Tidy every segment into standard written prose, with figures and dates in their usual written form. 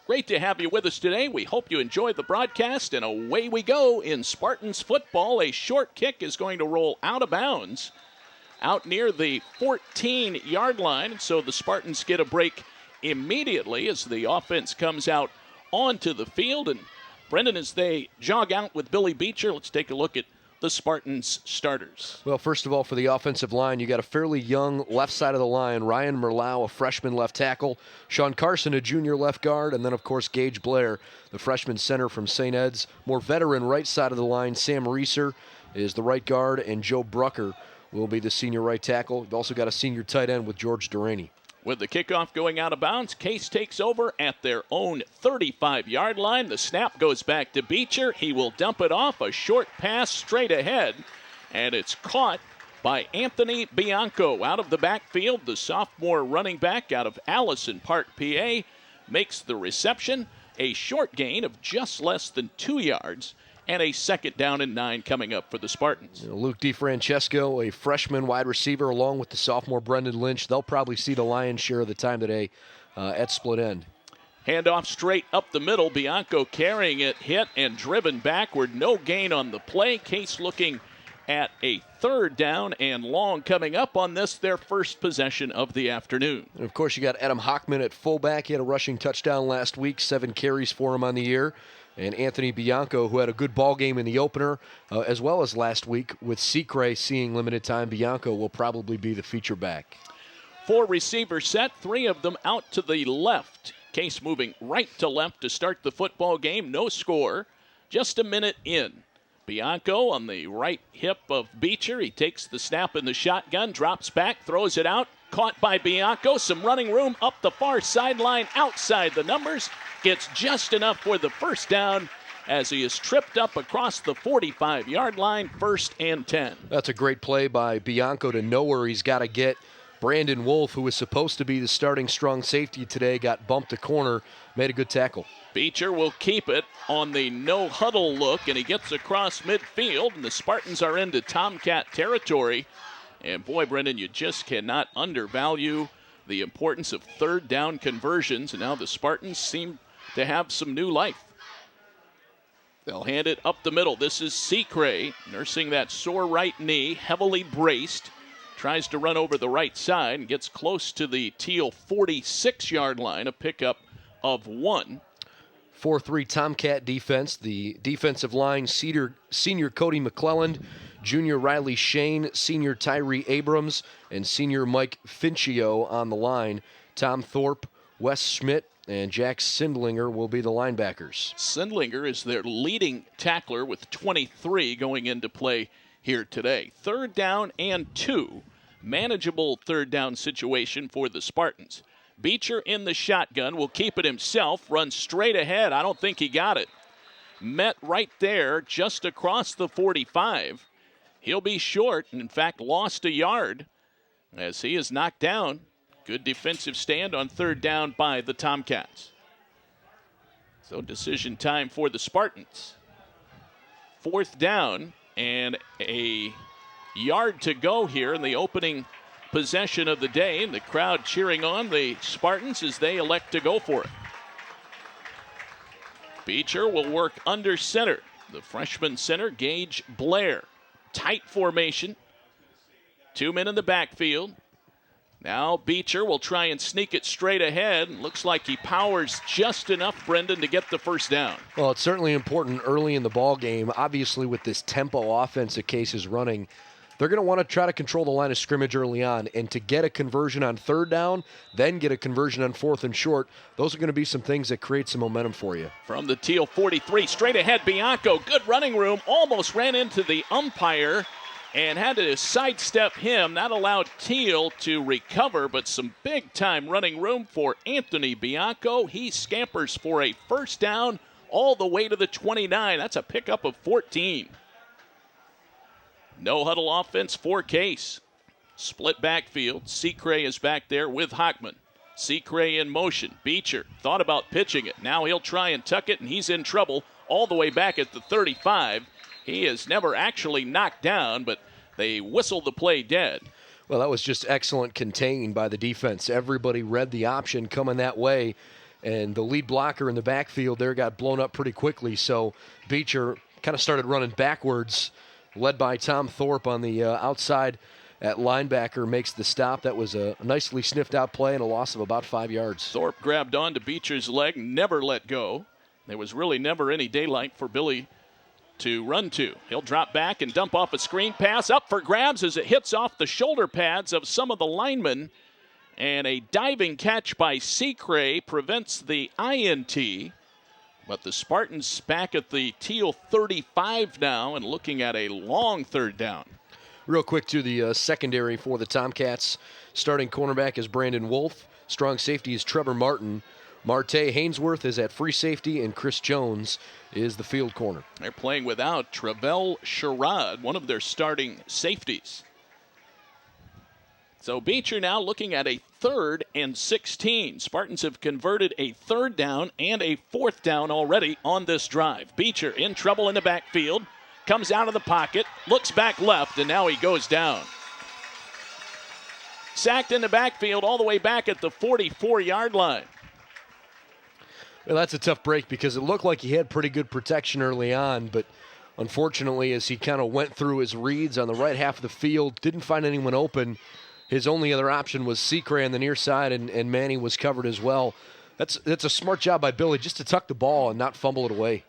Great to have you with us today. We hope you enjoyed the broadcast, and away we go in Spartans football. A short kick is going to roll out of bounds out near the 14-yard line, so the Spartans get a break immediately as the offense comes out onto the field. And Brendan, as they jog out with Billy Beecher, let's take a look at the Spartans starters. Well, first of all, for the offensive line, you got a fairly young left side of the line. Ryan Merlau, a freshman left tackle. Sean Carson, a junior left guard. And then, of course, Gage Blair, the freshman center from St. Ed's. More veteran right side of the line, Sam Reeser is the right guard, and Joe Brucker will be the senior right tackle. You've also got a senior tight end with George Duraney. With the kickoff going out of bounds, Case takes over at their own 35-yard line. The snap goes back to Beecher. He will dump it off, a short pass straight ahead, and it's caught by Anthony Bianco. Out of the backfield, the sophomore running back out of Allison Park, PA, makes the reception. A short gain of just less than 2 yards, and a 2nd down and 9 coming up for the Spartans. Luke DeFrancesco, a freshman wide receiver, along with the sophomore Brendan Lynch. They'll probably see the lion's share of the time today at split end. Handoff straight up the middle. Bianco carrying it, hit and driven backward. No gain on the play. Case looking at a 3rd down and long coming up on this, their first possession of the afternoon. And of course, you got Adam Hockman at fullback. He had a rushing touchdown last week, 7 carries for him on the year. And Anthony Bianco, who had a good ball game in the opener, as well as last week. With Secre seeing limited time, Bianco will probably be the feature back. 4 receiver set, 3 of them out to the left. Case moving right to left to start the football game. No score, just a minute in. Bianco on the right hip of Beecher. He takes the snap in the shotgun, drops back, throws it out. Caught by Bianco. Some running room up the far sideline, outside the numbers. Gets just enough for the first down as he is tripped up across the 45-yard line, 1st and 10. That's a great play by Bianco to know where he's got to get. Brandon Wolf, who was supposed to be the starting strong safety today, got bumped a corner, made a good tackle. Beecher will keep it on the no-huddle look, and he gets across midfield, and the Spartans are into Tomcat territory. And boy, Brendan, you just cannot undervalue the importance of 3rd down conversions, and now the Spartans seem to have some new life. They'll hand it up the middle. This is Secre, nursing that sore right knee, heavily braced. Tries to run over the right side and gets close to the Thiel 46-yard line, a pickup of 1. 4-3 Tomcat defense. The defensive line, senior Cody McClelland, junior Riley Shane, senior Tyree Abrams, and senior Mike Finchio on the line. Tom Thorpe, Wes Schmidt, and Jack Sindlinger will be the linebackers. Sindlinger is their leading tackler with 23 going into play here today. 3rd down and 2. Manageable 3rd down situation for the Spartans. Beecher in the shotgun, will keep it himself, runs straight ahead. I don't think he got it. Met right there just across the 45. He'll be short, and in fact lost a yard as he is knocked down. Good defensive stand on 3rd down by the Tomcats. So decision time for the Spartans. 4th down and a yard to go here in the opening possession of the day, and the crowd cheering on the Spartans as they elect to go for it. Beecher will work under center. The freshman center, Gage Blair. Tight formation. 2 men in the backfield. Now Beecher will try and sneak it straight ahead. Looks like he powers just enough, Brendan, to get the first down. Well, it's certainly important early in the ball game. Obviously, with this tempo offense that Case is running, they're going to want to try to control the line of scrimmage early on. And to get a conversion on 3rd down, then get a conversion on 4th and short, those are going to be some things that create some momentum for you. From the Thiel 43, straight ahead, Bianco. Good running room. Almost ran into the umpire and had to sidestep him. That allowed Thiel to recover, but some big-time running room for Anthony Bianco. He scampers for a first down all the way to the 29. That's a pickup of 14. No huddle offense for Case. Split backfield. Secre is back there with Hockman. Secre in motion. Beecher thought about pitching it. Now he'll try and tuck it, and he's in trouble all the way back at the 35. He is never actually knocked down, but they whistle the play dead. Well, that was just excellent contained by the defense. Everybody read the option coming that way. and the lead blocker in the backfield there got blown up pretty quickly. So Beecher kind of started running backwards, led by Tom Thorpe on the outside at linebacker, makes the stop. That was a nicely sniffed out play and a loss of about 5 yards. Thorpe grabbed onto Beecher's leg, never let go. There was really never any daylight for Billy to run to. He'll drop back and dump off a screen pass, up for grabs as it hits off the shoulder pads of some of the linemen. And a diving catch by Secret prevents the INT. But the Spartans back at the Thiel 35 now and looking at a long third down. Real quick to the secondary for the Tomcats. Starting cornerback is Brandon Wolf. Strong safety is Trevor Martin. Marte Hainsworth is at free safety, and Chris Jones is the field corner. They're playing without Travell Sherrod, one of their starting safeties. So Beecher now looking at a 3rd and 16. Spartans have converted a 3rd down and a 4th down already on this drive. Beecher in trouble in the backfield. Comes out of the pocket, looks back left, and now he goes down. Sacked in the backfield all the way back at the 44-yard line. Well, that's a tough break because it looked like he had pretty good protection early on, but unfortunately as he kind of went through his reads on the right half of the field, didn't find anyone open. His only other option was Secret on the near side, and Manny was covered as well. That's a smart job by Billy just to tuck the ball and not fumble it away.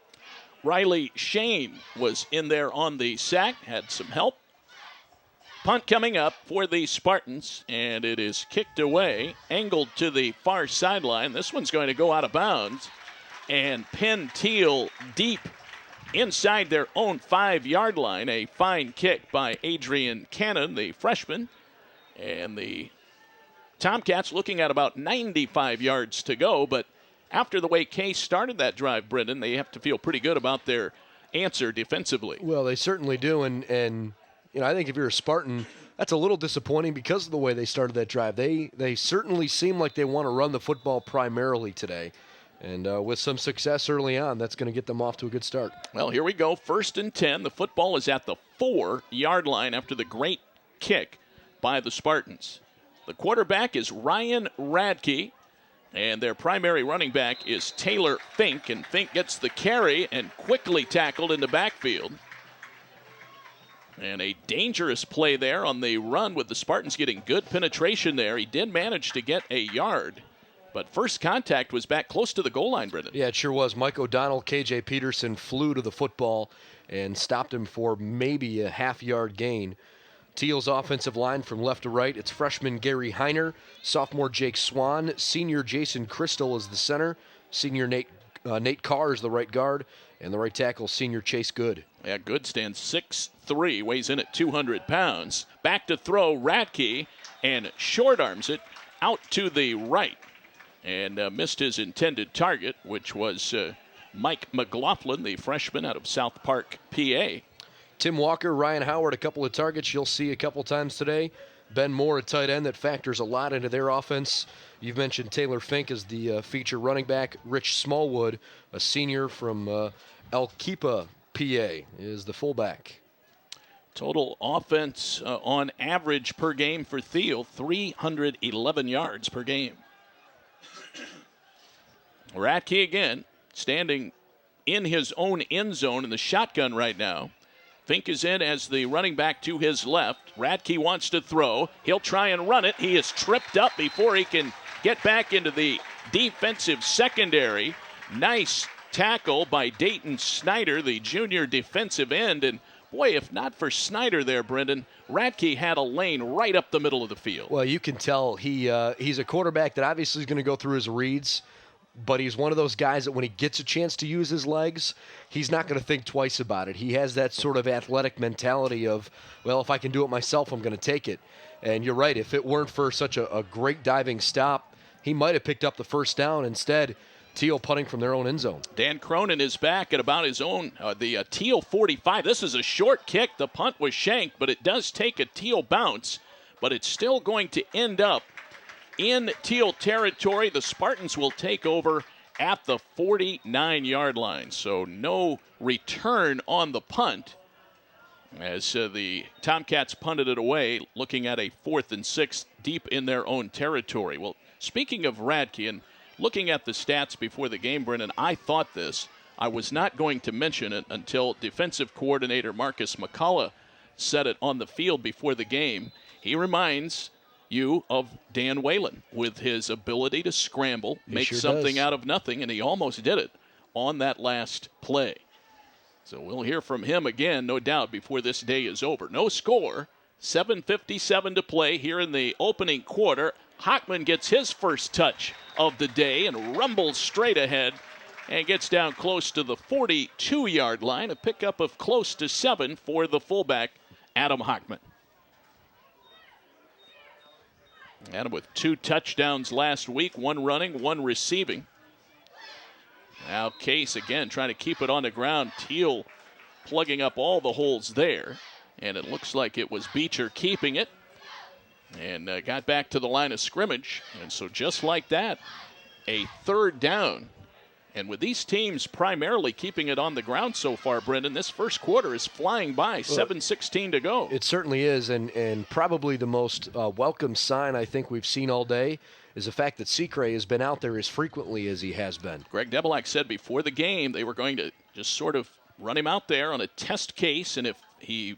Riley Shane was in there on the sack, had some help. Punt coming up for the Spartans, and it is kicked away, angled to the far sideline. This one's going to go out of bounds and pin Thiel deep inside their own 5-yard line. A fine kick by Adrian Cannon, the freshman. And the Tomcats looking at about 95 yards to go, but after the way Case started that drive, Brendan, they have to feel pretty good about their answer defensively. Well, they certainly do, and you know, I think if you're a Spartan, that's a little disappointing because of the way they started that drive. They certainly seem like they want to run the football primarily today, and with some success early on, that's going to get them off to a good start. Well, here we go, 1st and 10. The football is at the 4-yard line after the great kick by the Spartans. The quarterback is Ryan Radke. And their primary running back is Taylor Fink. And Fink gets the carry and quickly tackled in the backfield. And a dangerous play there on the run with the Spartans getting good penetration there. He did manage to get a yard. But first contact was back close to the goal line, Brendan. Yeah, it sure was. Mike O'Donnell, K.J. Peterson flew to the football and stopped him for maybe a half-yard gain. Thiel's offensive line from left to right, it's freshman Gary Heiner, sophomore Jake Swan, senior Jason Crystal is the center, senior Nate Carr is the right guard, and the right tackle, senior Chase Good. Yeah, Good stands 6'3", weighs in at 200 pounds. Back to throw, Radke, and short arms it out to the right. And missed his intended target, which was Mike McLaughlin, the freshman out of South Park, PA. Tim Walker, Ryan Howard, a couple of targets you'll see a couple times today. Ben Moore, a tight end that factors a lot into their offense. You've mentioned Taylor Fink as the feature running back. Rich Smallwood, a senior from El Kepa, PA, is the fullback. Total offense on average per game for Thiel, 311 yards per game. Radke again, standing in his own end zone in the shotgun right now. Fink is in as the running back to his left. Radke wants to throw. He'll try and run it. He is tripped up before he can get back into the defensive secondary. Nice tackle by Dayton Snyder, the junior defensive end. And boy, if not for Snyder there, Brendan, Radke had a lane right up the middle of the field. Well, you can tell he's a quarterback that obviously is going to go through his reads, but he's one of those guys that when he gets a chance to use his legs, he's not going to think twice about it. He has that sort of athletic mentality of, well, if I can do it myself, I'm going to take it. And you're right, if it weren't for such a great diving stop, he might have picked up the first down. Instead, Thiel punting from their own end zone. Dan Cronin is back at about his own, the Thiel 45. This is a short kick. The punt was shanked, but it does take a Thiel bounce, but it's still going to end up in Thiel territory. The Spartans will take over at the 49-yard line. So no return on the punt as the Tomcats punted it away, looking at a 4th and 6 deep in their own territory. Well, speaking of Radke, and looking at the stats before the game, Brennan, I thought this. I was not going to mention it until defensive coordinator Marcus McCullough said it on the field before the game. He reminds you of Dan Whalen with his ability to scramble, make something out of nothing, and he almost did it on that last play. So we'll hear from him again, no doubt, before this day is over. No score, 7:57 to play here in the opening quarter. Hockman gets his first touch of the day and rumbles straight ahead and gets down close to the 42-yard line, a pickup of close to 7 for the fullback, Adam Hockman. Adam with 2 touchdowns last week, 1 running, 1 receiving. Now Case again trying to keep it on the ground. Thiel plugging up all the holes there. And it looks like it was Beecher keeping it. And got back to the line of scrimmage. And so just like that, a 3rd down. And with these teams primarily keeping it on the ground so far, Brendan, this first quarter is flying by, 7:16 to go. It certainly is, and probably the most welcome sign I think we've seen all day is the fact that Secre has been out there as frequently as he has been. Greg Debelak said before the game they were going to just sort of run him out there on a test case, and if he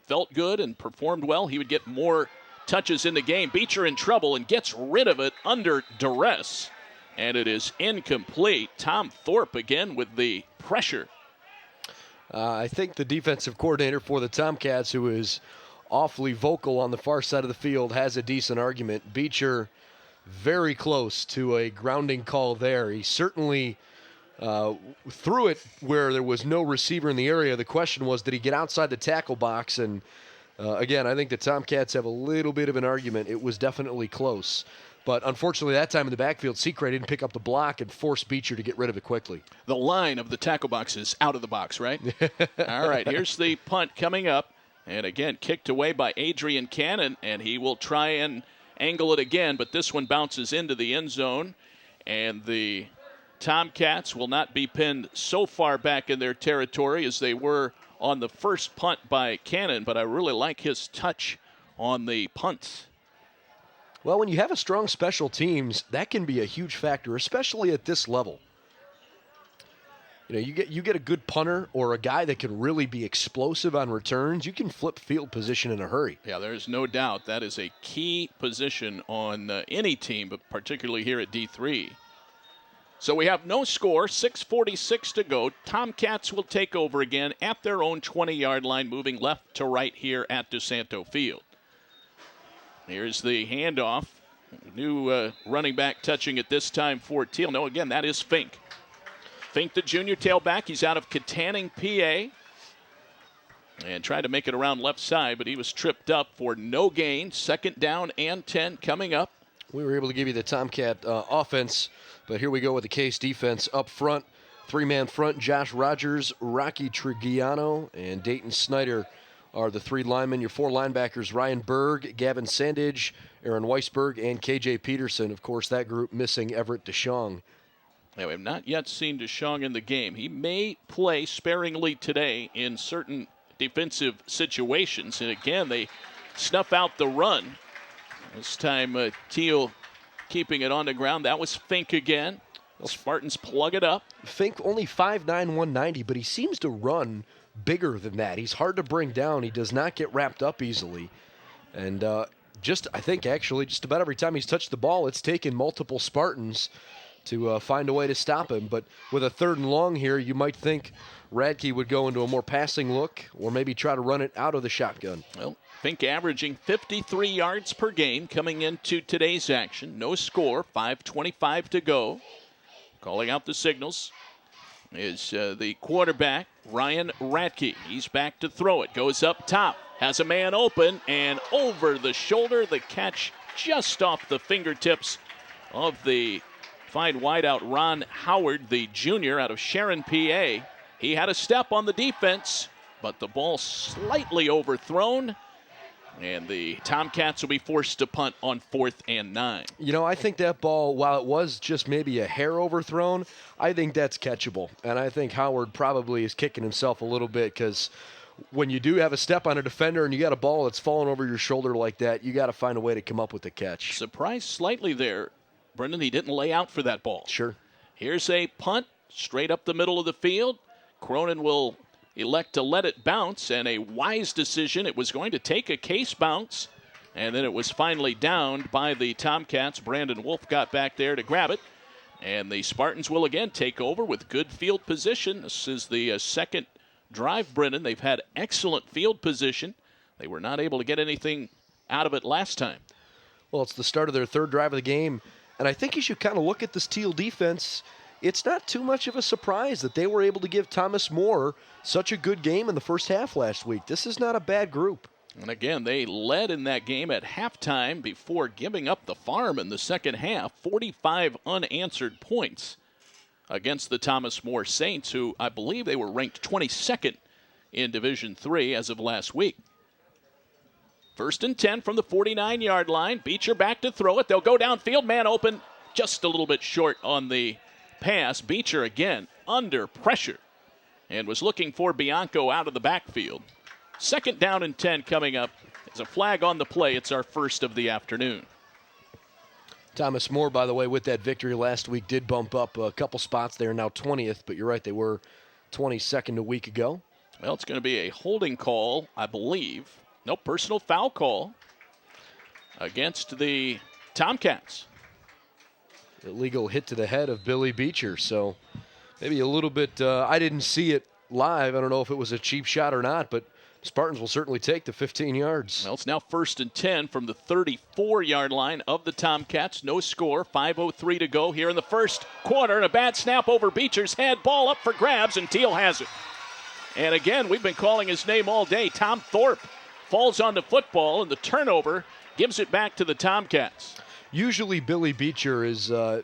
felt good and performed well, he would get more touches in the game. Beecher in trouble and gets rid of it under duress. And it is incomplete. Tom Thorpe again with the pressure. I think the defensive coordinator for the Tomcats, who is awfully vocal on the far side of the field, has a decent argument. Beecher very close to a grounding call there. He certainly threw it where there was no receiver in the area. The question was, did he get outside the tackle box? And again, I think the Tomcats have a little bit of an argument. It was definitely close. But unfortunately, that time in the backfield, Secre didn't pick up the block and forced Beecher to get rid of it quickly. The line of the tackle box is out of the box, right? All right, here's the punt coming up. And again, kicked away by Adrian Cannon, and he will try and angle it again, but this one bounces into the end zone. And the Tomcats will not be pinned so far back in their territory as they were on the first punt by Cannon, but I really like his touch on the punt. Well, when you have a strong special teams, that can be a huge factor, especially at this level. You know, you get a good punter or a guy that can really be explosive on returns, you can flip field position in a hurry. Yeah, there's no doubt that is a key position on any team, but particularly here at D3. So we have no score, 6:46 to go. Tomcats will take over again at their own 20-yard line, moving left to right here at DeSanto Field. Here's the handoff. New running back touching it this time for Thiel. No, again, that is Fink. Fink, the junior tailback. He's out of Katanning, PA. And tried to make it around left side, but he was tripped up for no gain. 2nd down and 10 coming up. We were able to give you the Tomcat offense, but here we go with the Case defense up front. 3-man front, Josh Rogers, Rocky Trigiano, and Dayton Snyder are the 3 linemen. Your 4 linebackers, Ryan Berg, Gavin Sandage, Aaron Weisberg, and KJ Peterson. Of course, that group missing Everett DeShong. Now, we have not yet seen DeShong in the game. He may play sparingly today in certain defensive situations. And again, they snuff out the run. This time, Thiel keeping it on the ground. That was Fink again. The Spartans plug it up. Fink only 5'9", 190, but he seems to run bigger than that. He's hard to bring down. He does not get wrapped up easily. And I think just about every time he's touched the ball, it's taken multiple Spartans to find a way to stop him. But with a 3rd and long here, you might think Radke would go into a more passing look or maybe try to run it out of the shotgun. Well, Fink averaging 53 yards per game coming into today's action. No score, 5:25 to go. Calling out the signals is the quarterback, Ryan Radke. He's back to throw it. Goes up top. Has a man open, and over the shoulder, the catch just off the fingertips of the fine wideout Ron Howard, the junior out of Sharon, PA. He had a step on the defense, but the ball slightly overthrown. And the Tomcats will be forced to punt on 4th and 9. You know, I think that ball, while it was just maybe a hair overthrown, I think that's catchable. And I think Howard probably is kicking himself a little bit because when you do have a step on a defender and you got a ball that's falling over your shoulder like that, you got to find a way to come up with the catch. Surprised slightly there Brendan, he didn't lay out for that ball. Sure. Here's a punt straight up the middle of the field. Cronin will elect to let it bounce, and a wise decision. It was going to take a case bounce, and then it was finally downed by the Tomcats. Brandon Wolf got back there to grab it, and the Spartans will again take over with good field position. This is the second drive, Brendan. They've had excellent field position. They were not able to get anything out of it last time. Well, it's the start of their third drive of the game, and I think you should kind of look at this Thiel defense. It's not too much of a surprise that they were able to give Thomas More such a good game in the first half last week. This is not a bad group. And again, they led in that game at halftime before giving up the farm in the second half. 45 unanswered points against the Thomas More Saints, who I believe they were ranked 22nd in Division III as of last week. 1st and 10 from the 49-yard line. Beecher back to throw it. They'll go downfield. Man open, just a little bit short on the pass. Beecher again under pressure and was looking for Bianco out of the backfield. 2nd down and 10 coming up. There's a flag on the play. It's our first of the afternoon. Thomas More, by the way, with that victory last week, did bump up a couple spots. They are now 20th, but you're right, they were 22nd a week ago. Well, it's going to be a holding call, I believe. No, personal foul call against the Tomcats. Illegal hit to the head of Billy Beecher, so maybe a little bit, I didn't see it live. I don't know if it was a cheap shot or not, but Spartans will certainly take the 15 yards. Well, it's now 1st and 10 from the 34-yard line of the Tomcats. No score, 5:03 to go here in the first quarter, and a bad snap over Beecher's head. Ball up for grabs, and Thiel has it. And again, we've been calling his name all day. Tom Thorpe falls on the football, and the turnover gives it back to the Tomcats. Usually Billy Beecher is a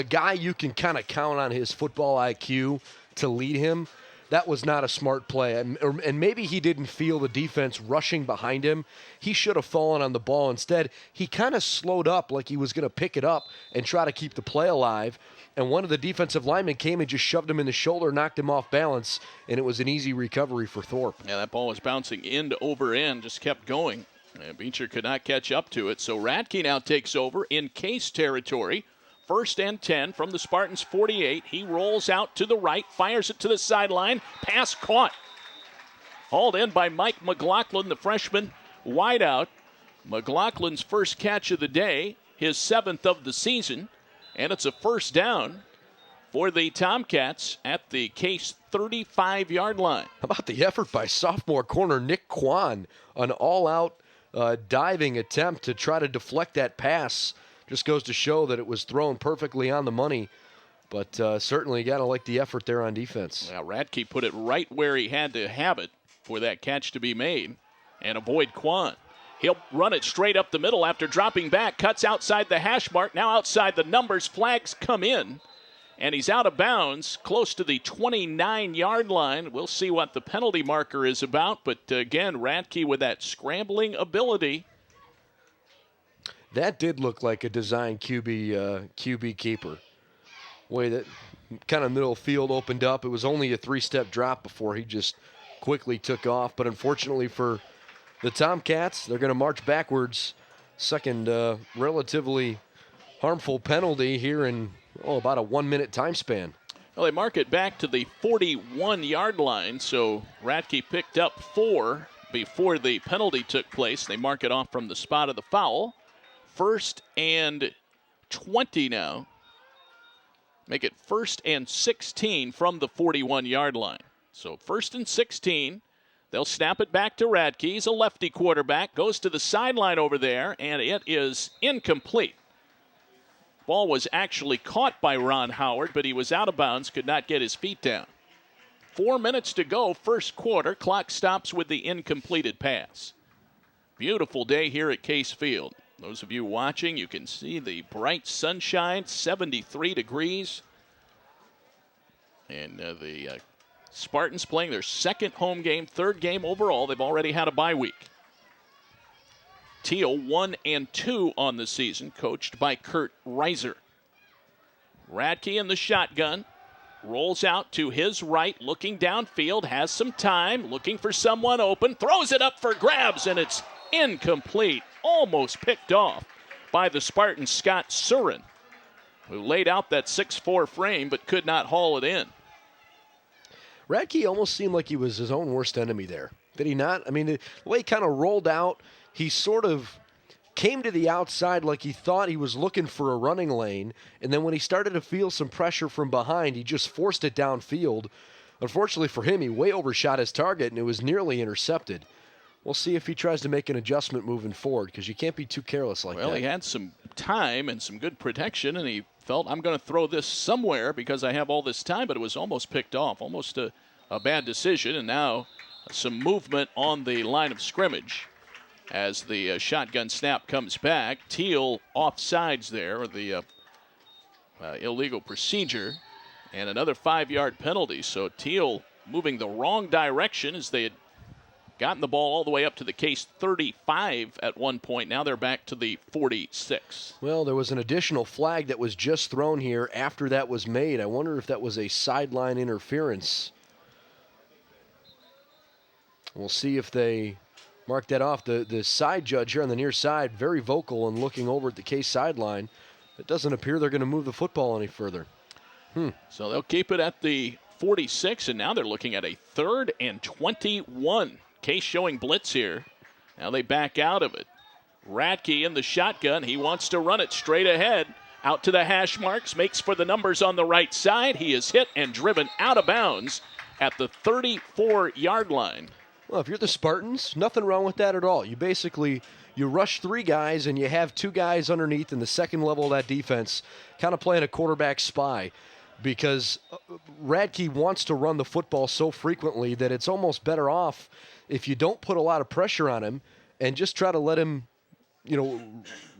guy you can kind of count on his football IQ to lead him. That was not a smart play, and maybe he didn't feel the defense rushing behind him. He should have fallen on the ball. Instead, he kind of slowed up like he was going to pick it up and try to keep the play alive, and one of the defensive linemen came and just shoved him in the shoulder, knocked him off balance, and it was an easy recovery for Thorpe. Yeah, that ball was bouncing end over end, just kept going. And Beecher could not catch up to it, so Radke now takes over in case territory. 1st and 10 from the Spartans' 48. He rolls out to the right, fires it to the sideline. Pass caught. Hauled in by Mike McLaughlin, the freshman wideout. McLaughlin's first catch of the day, his 7th of the season, and it's a 1st down for the Tomcats at the Case 35-yard line. How about the effort by sophomore corner Nick Kwan, an all-out diving attempt to try to deflect that pass. Just goes to show that it was thrown perfectly on the money, but certainly you got to like the effort there on defense. Well, Radke put it right where he had to have it for that catch to be made and avoid Kwan. He'll run it straight up the middle after dropping back, cuts outside the hash mark, now outside the numbers, flags come in, and he's out of bounds close to the 29-yard line. We'll see what the penalty marker is about, but again, Radke with that scrambling ability. That did look like a design QB keeper. Way that kind of middle field opened up. It was only a 3-step drop before he just quickly took off. But unfortunately for the Tomcats, they're going to march backwards. Second relatively harmful penalty here in about a 1-minute time span. Well, they mark it back to the 41-yard line, so Radke picked up 4 before the penalty took place. They mark it off from the spot of the foul. 1st and 20 now. Make it 1st and 16 from the 41-yard line. So 1st and 16. They'll snap it back to Radke. He's a lefty quarterback. Goes to the sideline over there, and it is incomplete. Ball was actually caught by Ron Howard, but he was out of bounds, could not get his feet down. 4 minutes to go, first quarter. Clock stops with the incompleted pass. Beautiful day here at Case Field. Those of you watching, you can see the bright sunshine, 73 degrees. And the Spartans playing their 2nd home game, 3rd game overall. They've already had a bye week. Thiel 1-2 on the season, coached by Kurt Reiser. Radke in the shotgun. Rolls out to his right, looking downfield, has some time, looking for someone open, throws it up for grabs, and it's incomplete. Almost picked off by the Spartan Scott Surin. who laid out that 6'4" frame but could not haul it in. Radke almost seemed like he was his own worst enemy there. Did he not? I mean, the way he kind of rolled out, he sort of came to the outside like he thought he was looking for a running lane, and then when he started to feel some pressure from behind, he just forced it downfield. Unfortunately for him, he way overshot his target, and it was nearly intercepted. We'll see if he tries to make an adjustment moving forward, because you can't be too careless like that. Well, he had some time and some good protection, and he felt, I'm going to throw this somewhere because I have all this time, but it was almost picked off, almost a bad decision, and now some movement on the line of scrimmage as the shotgun snap comes back. Thiel offsides there, the illegal procedure, and another 5-yard penalty. So Thiel moving the wrong direction as they had gotten the ball all the way up to the Case 35 at one point. Now they're back to the 46. Well, there was an additional flag that was just thrown here after that was made. I wonder if that was a sideline interference. We'll see if they mark that off. The side judge here on the near side, very vocal and looking over at the Case sideline. It doesn't appear they're going to move the football any further. So they'll keep it at the 46, and now they're looking at a 3rd and 21. Case showing blitz here. Now they back out of it. Radke in the shotgun. He wants to run it straight ahead. Out to the hash marks. Makes for the numbers on the right side. He is hit and driven out of bounds at the 34-yard line. Well, if you're the Spartans, nothing wrong with that at all. You rush 3 guys and you have 2 guys underneath in the second level of that defense kind of playing a quarterback spy, because Radke wants to run the football so frequently that it's almost better off if you don't put a lot of pressure on him and just try to let him,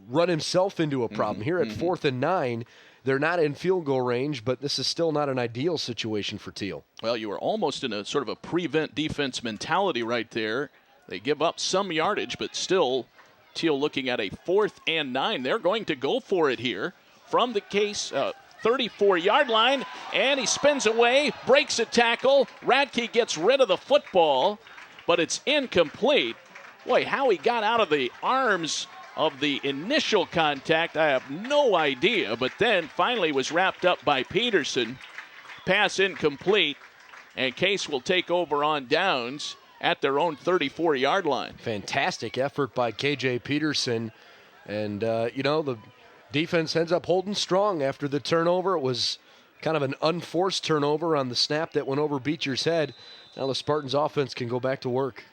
run himself into a problem. Here at 4th and 9, they're not in field goal range, but this is still not an ideal situation for Thiel. Well, you were almost in a sort of a prevent defense mentality right there. They give up some yardage, but still Thiel looking at a 4th and 9. They're going to go for it here from the Case 34-yard line, and he spins away, breaks a tackle. Radke gets rid of the football, but it's incomplete. Boy, how he got out of the arms of the initial contact, I have no idea, but then finally was wrapped up by Peterson. Pass incomplete, and Case will take over on downs at their own 34-yard line. Fantastic effort by K.J. Peterson, and, the defense ends up holding strong after the turnover. It was kind of an unforced turnover on the snap that went over Beecher's head. Now the Spartans offense can go back to work.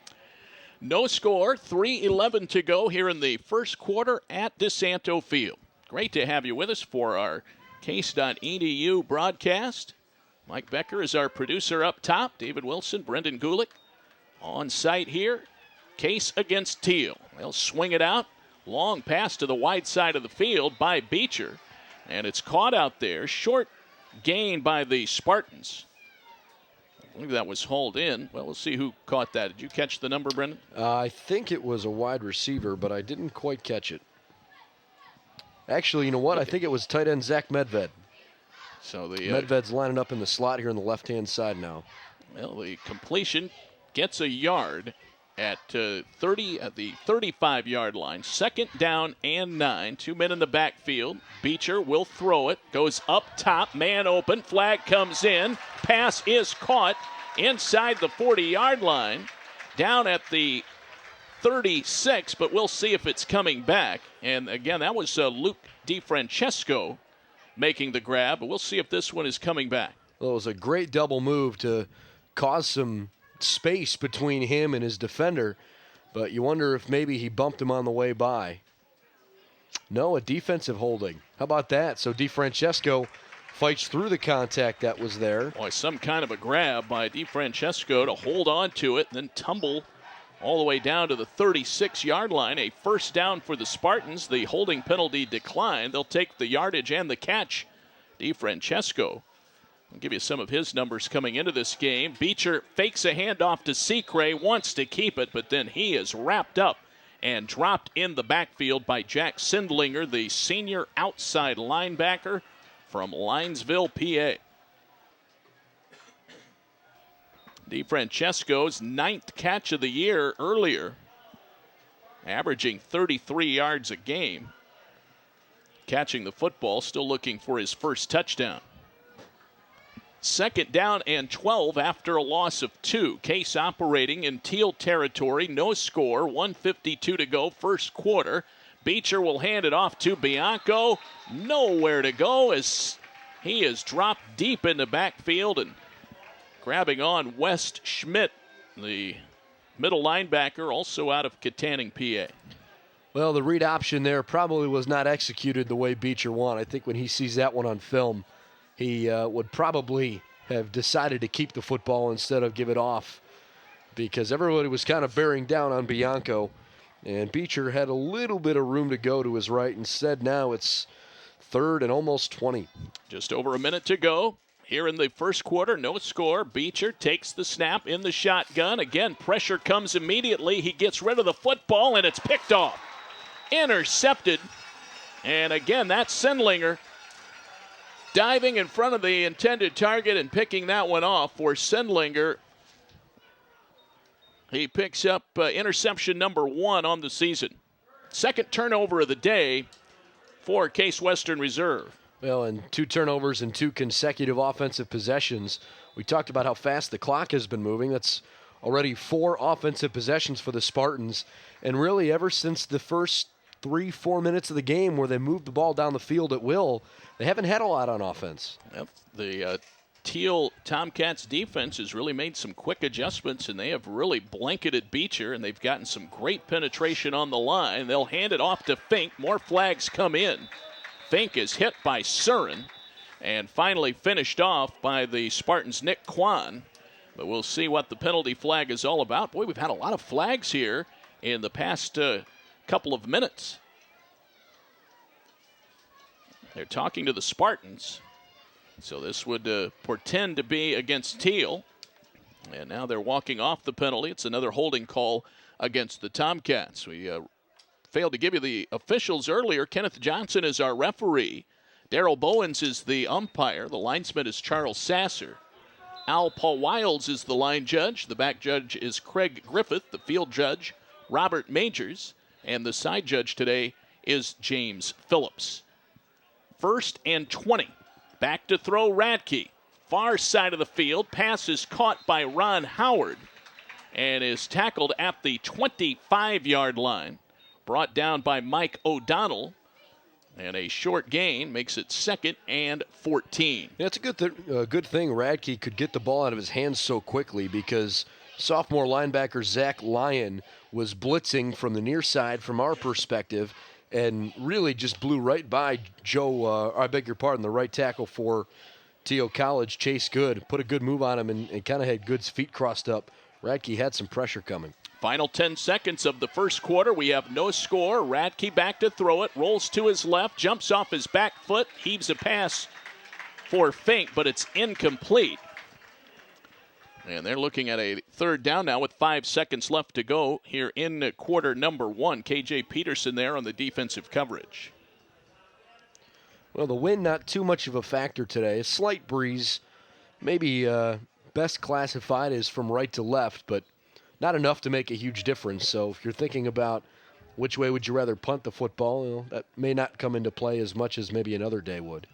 No score, 3:11 to go here in the first quarter at DeSanto Field. Great to have you with us for our Case.edu broadcast. Mike Becker is our producer up top. David Wilson, Brendan Gulick on site here. Case against Thiel. They'll swing it out. Long pass to the wide side of the field by Beecher. And it's caught out there. Short gain by the Spartans. I believe that was hauled in. Well, we'll see who caught that. Did you catch the number, Brendan? I think it was a wide receiver, but I didn't quite catch it. Actually, you know what? I think it was tight end Zach Medved. So Medved's lining up in the slot here on the left-hand side now. Well, the completion gets a yard at the 35-yard line. 2nd down and 9. 2 men in the backfield. Beecher will throw it. Goes up top. Man open. Flag comes in. Pass is caught inside the 40-yard line. Down at the 36, but we'll see if it's coming back. And again, that was Luke DiFrancesco making the grab, but we'll see if this one is coming back. Well, it was a great double move to cause some space between him and his defender, but you wonder if maybe he bumped him on the way by. No, a defensive holding. How about that? So DiFrancesco fights through the contact that was there. Boy, some kind of a grab by DiFrancesco to hold on to it and then tumble all the way down to the 36-yard line. A 1st down for the Spartans. The holding penalty declined. They'll take the yardage and the catch. DiFrancesco. I'll give you some of his numbers coming into this game. Beecher fakes a handoff to Secre, wants to keep it, but then he is wrapped up and dropped in the backfield by Jack Sindlinger, the senior outside linebacker from Linesville, PA. DiFrancesco's 9th catch of the year earlier, averaging 33 yards a game. catching the football, still looking for his first touchdown. 2nd down and 12 after a loss of 2. Case operating in Thiel territory. No score. 1:52 to go. First quarter. Beecher will hand it off to Bianco. Nowhere to go as he is dropped deep in the backfield and grabbing on West Schmidt, the middle linebacker, also out of Katanning, PA. Well, the read option there probably was not executed the way Beecher wanted. I think when he sees that one on film, he would probably have decided to keep the football instead of give it off because everybody was kind of bearing down on Bianco, and Beecher had a little bit of room to go to his right. Instead, now it's 3rd and almost 20. Just over a minute to go. Here in the first quarter, no score. Beecher takes the snap in the shotgun. Again, pressure comes immediately. He gets rid of the football, and it's picked off. Intercepted. And again, that's Sendlinger diving in front of the intended target and picking that one off for Sendlinger. He picks up interception number 1 on the season. 2nd turnover of the day for Case Western Reserve. Well, and 2 turnovers and 2 consecutive offensive possessions. We talked about how fast the clock has been moving. That's already 4 offensive possessions for the Spartans. And really, ever since the first 3-4 minutes of the game where they moved the ball down the field at will, they haven't had a lot on offense. Yep. The Thiel Tomcats defense has really made some quick adjustments, and they have really blanketed Beecher, and they've gotten some great penetration on the line. They'll hand it off to Fink. More flags come in. Fink is hit by Surin and finally finished off by the Spartans' Nick Kwan. But we'll see what the penalty flag is all about. Boy, we've had a lot of flags here in the past couple of minutes. They're talking to the Spartans. So this would portend to be against Thiel. And now they're walking off the penalty. It's another holding call against the Tomcats. We failed to give you the officials earlier. Kenneth Johnson is our referee. Darrell Bowens is the umpire. The linesman is Charles Sasser. Al Paul Wiles is the line judge. The back judge is Craig Griffith. The field judge, Robert Majors. And the side judge today is James Phillips. 1st and 20. Back to throw Radke. Far side of the field. Pass is caught by Ron Howard and is tackled at the 25-yard line. Brought down by Mike O'Donnell. And a short gain makes it 2nd and 14. Yeah, it's a good thing Radke could get the ball out of his hands so quickly because sophomore linebacker Zach Lyon was blitzing from the near side from our perspective and really just blew right by the right tackle for Thiel College, Chase Good. Put a good move on him and kind of had Good's feet crossed up. Radke had some pressure coming. Final 10 seconds of the first quarter. We have no score. Radke back to throw it. Rolls to his left. Jumps off his back foot. Heaves a pass for Fink, but it's incomplete. And they're looking at a 3rd down now with 5 seconds left to go here in quarter number 1. KJ Peterson there on the defensive coverage. Well, the wind not too much of a factor today. A slight breeze. Maybe best classified as from right to left, but not enough to make a huge difference. So if you're thinking about which way would you rather punt the football, that may not come into play as much as maybe another day would.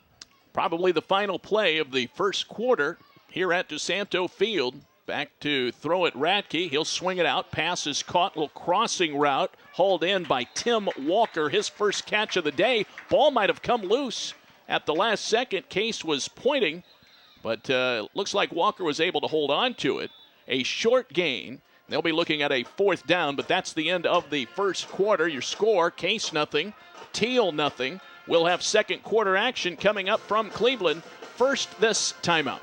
Probably the final play of the first quarter here at DeSanto Field. Back to throw it Radke. He'll swing it out. Pass is caught. Little crossing route. Hauled in by Tim Walker. His first catch of the day. Ball might have come loose at the last second. Case was pointing, but looks like Walker was able to hold on to it. A short gain. They'll be looking at a 4th down, but that's the end of the first quarter. Your score, Case nothing, Thiel nothing. We'll have second quarter action coming up from Cleveland. First, this timeout.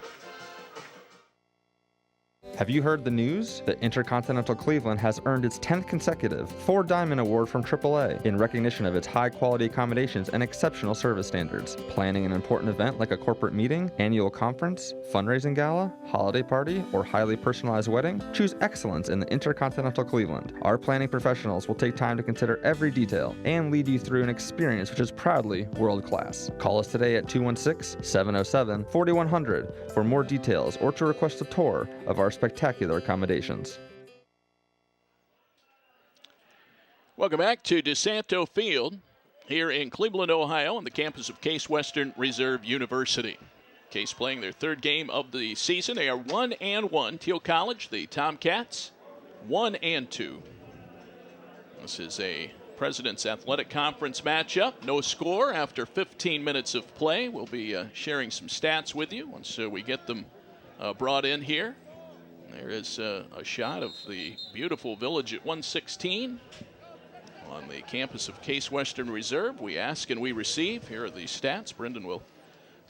Have you heard the news? The Intercontinental Cleveland has earned its 10th consecutive 4 Diamond Award from AAA in recognition of its high-quality accommodations and exceptional service standards. Planning an important event like a corporate meeting, annual conference, fundraising gala, holiday party, or highly personalized wedding? Choose excellence in the Intercontinental Cleveland. Our planning professionals will take time to consider every detail and lead you through an experience which is proudly world-class. Call us today at 216-707-4100 for more details or to request a tour of our spectacular accommodations. Welcome back to DeSanto Field. here in Cleveland, Ohio, on the campus of Case Western Reserve University. Case playing their third game of the season. They are 1-1. Thiel College, the Tomcats, 1-2. This is a President's Athletic Conference matchup. No score after 15 minutes of play. We'll be sharing some stats with you once we get them brought in here. There is a shot of the beautiful village at 116 on the campus of Case Western Reserve. We ask and we receive. Here are the stats. Brendan will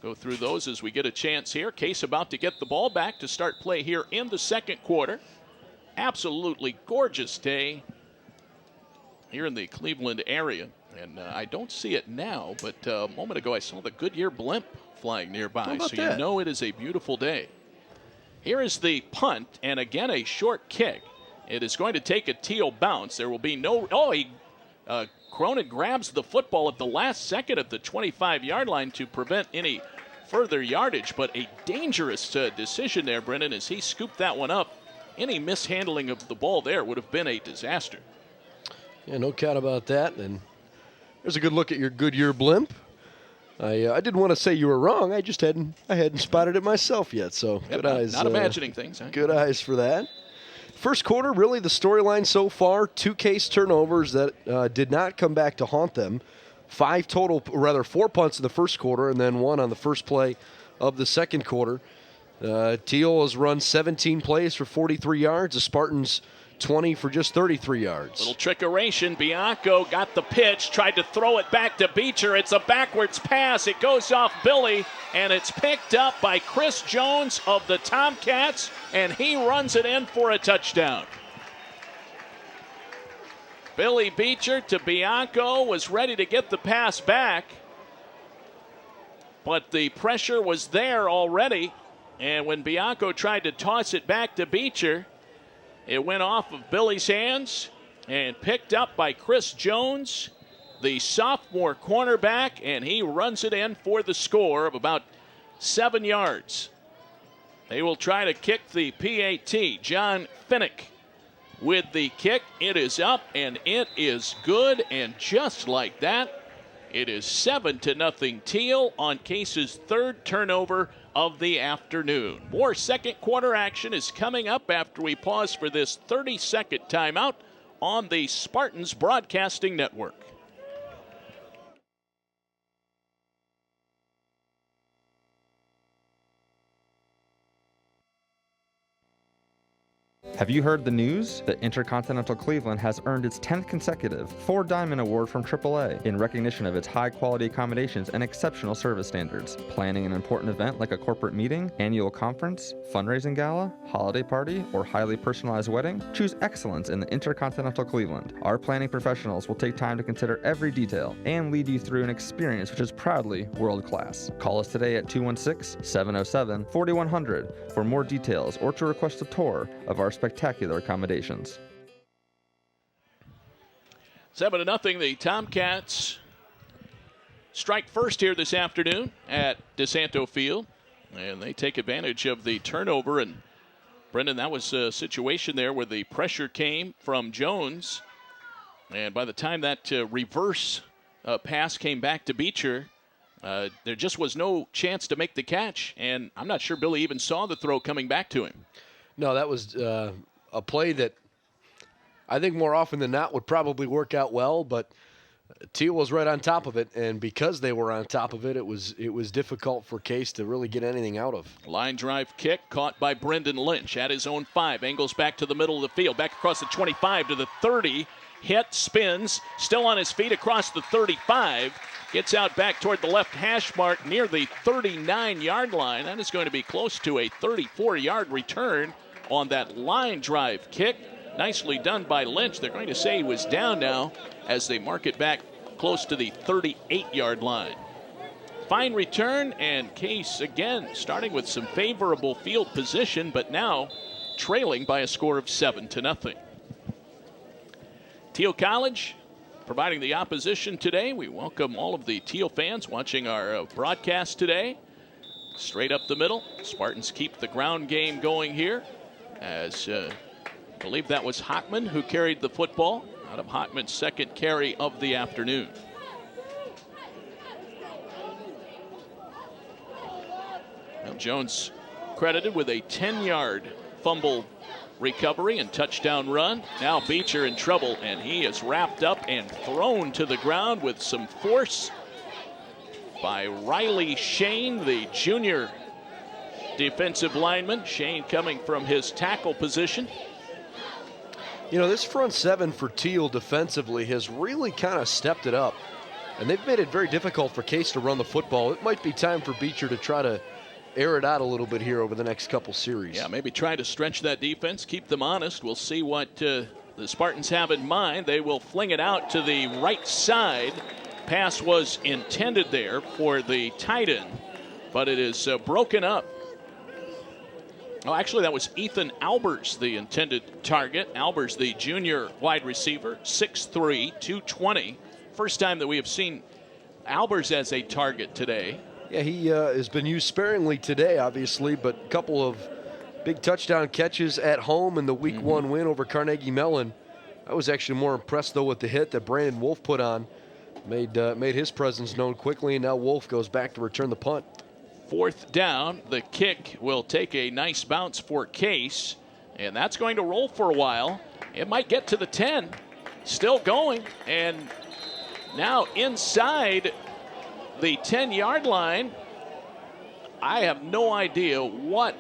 go through those as we get a chance here. Case about to get the ball back to start play here in the second quarter. Absolutely gorgeous day here in the Cleveland area. And I don't see it now, but a moment ago I saw the Goodyear blimp flying nearby. So you know it is a beautiful day. Here is the punt, and again a short kick. It is going to take a Thiel bounce. There will be no... Cronin grabs the football at the last second at the 25-yard line to prevent any further yardage, but a dangerous decision there, Brendan, as he scooped that one up. Any mishandling of the ball there would have been a disaster. Yeah, no doubt about that. And there's a good look at your Goodyear blimp. I didn't want to say you were wrong. I just hadn't spotted it myself yet. So good eyes. Not imagining things. Huh? Good eyes for that. First quarter, really the storyline so far, 2 Case turnovers that did not come back to haunt them. 4 punts in the first quarter and then 1 on the first play of the second quarter. Thiel has run 17 plays for 43 yards. The Spartans 20 for just 33 yards. Little trickeration. Bianco got the pitch, tried to throw it back to Beecher. It's a backwards pass. It goes off Billy, and it's picked up by Chris Jones of the Tomcats, and he runs it in for a touchdown. Billy Beecher to Bianco was ready to get the pass back, but the pressure was there already, and when Bianco tried to toss it back to Beecher, it went off of Billy's hands and picked up by Chris Jones, the sophomore cornerback, and he runs it in for the score of about 7 yards. They will try to kick the PAT. John Finnick with the kick. It is up, and it is good, and just like that, it is 7-0 Thiel on Case's third turnover of the afternoon. More second quarter action is coming up after we pause for this 30-second timeout on the Spartans Broadcasting Network. Have you heard the news? That Intercontinental Cleveland has earned its 10th consecutive 4 Diamond Award from AAA in recognition of its high-quality accommodations and exceptional service standards. Planning an important event like a corporate meeting, annual conference, fundraising gala, holiday party, or highly personalized wedding? Choose excellence in the Intercontinental Cleveland. Our planning professionals will take time to consider every detail and lead you through an experience which is proudly world-class. Call us today at 216-707-4100 for more details or to request a tour of our spectacular accommodations. 7-0, the Tomcats strike first here this afternoon at DeSanto Field, and they take advantage of the turnover. And Brendan, that was a situation there where the pressure came from Jones, and by the time that reverse pass came back to Beecher, there just was no chance to make the catch, and I'm not sure Billy even saw the throw coming back to him. No, that was a play that I think more often than not would probably work out well, but Thiel was right on top of it, and because they were on top of it, it was difficult for Case to really get anything out of. Line drive kick caught by Brendan Lynch at his own 5. Angles back to the middle of the field, back across the 25 to the 30. Hit, spins, still on his feet across the 35. Gets out back toward the left hash mark near the 39-yard line. That is going to be close to a 34-yard return on that line drive kick. Nicely done by Lynch. They're going to say he was down now as they mark it back close to the 38-yard line. Fine return, and Case again starting with some favorable field position, but now trailing by a score of 7-0. Thiel College providing the opposition today. We welcome all of the Thiel fans watching our broadcast today. Straight up the middle. Spartans keep the ground game going here, as I believe that was Hockman who carried the football out of Hockman's second carry of the afternoon. Jones credited with a 10-yard fumble recovery and touchdown run. Now Beecher in trouble, and he is wrapped up and thrown to the ground with some force by Riley Shane, the junior defensive lineman. Shane coming from his tackle position. You know, this front seven for Thiel defensively has really kind of stepped it up, and they've made it very difficult for Case to run the football. It might be time for Beecher to try to air it out a little bit here over the next couple series. Yeah, maybe try to stretch that defense, keep them honest. We'll see what the Spartans have in mind. They will fling it out to the right side. Pass was intended there for the tight end, but it is broken up. Oh, actually, that was Ethan Albers, the intended target. Albers, the junior wide receiver, 6'3", 220. First time that we have seen Albers as a target today. Yeah, he has been used sparingly today, obviously, but a couple of big touchdown catches at home in the Week 1 win over Carnegie Mellon. I was actually more impressed, though, with the hit that Brandon Wolf put on. Made his presence known quickly, and now Wolf goes back to return the punt. 4th down, the kick will take a nice bounce for Case, and that's going to roll for a while. It might get to the 10, still going, and now inside the 10-yard line. I have no idea what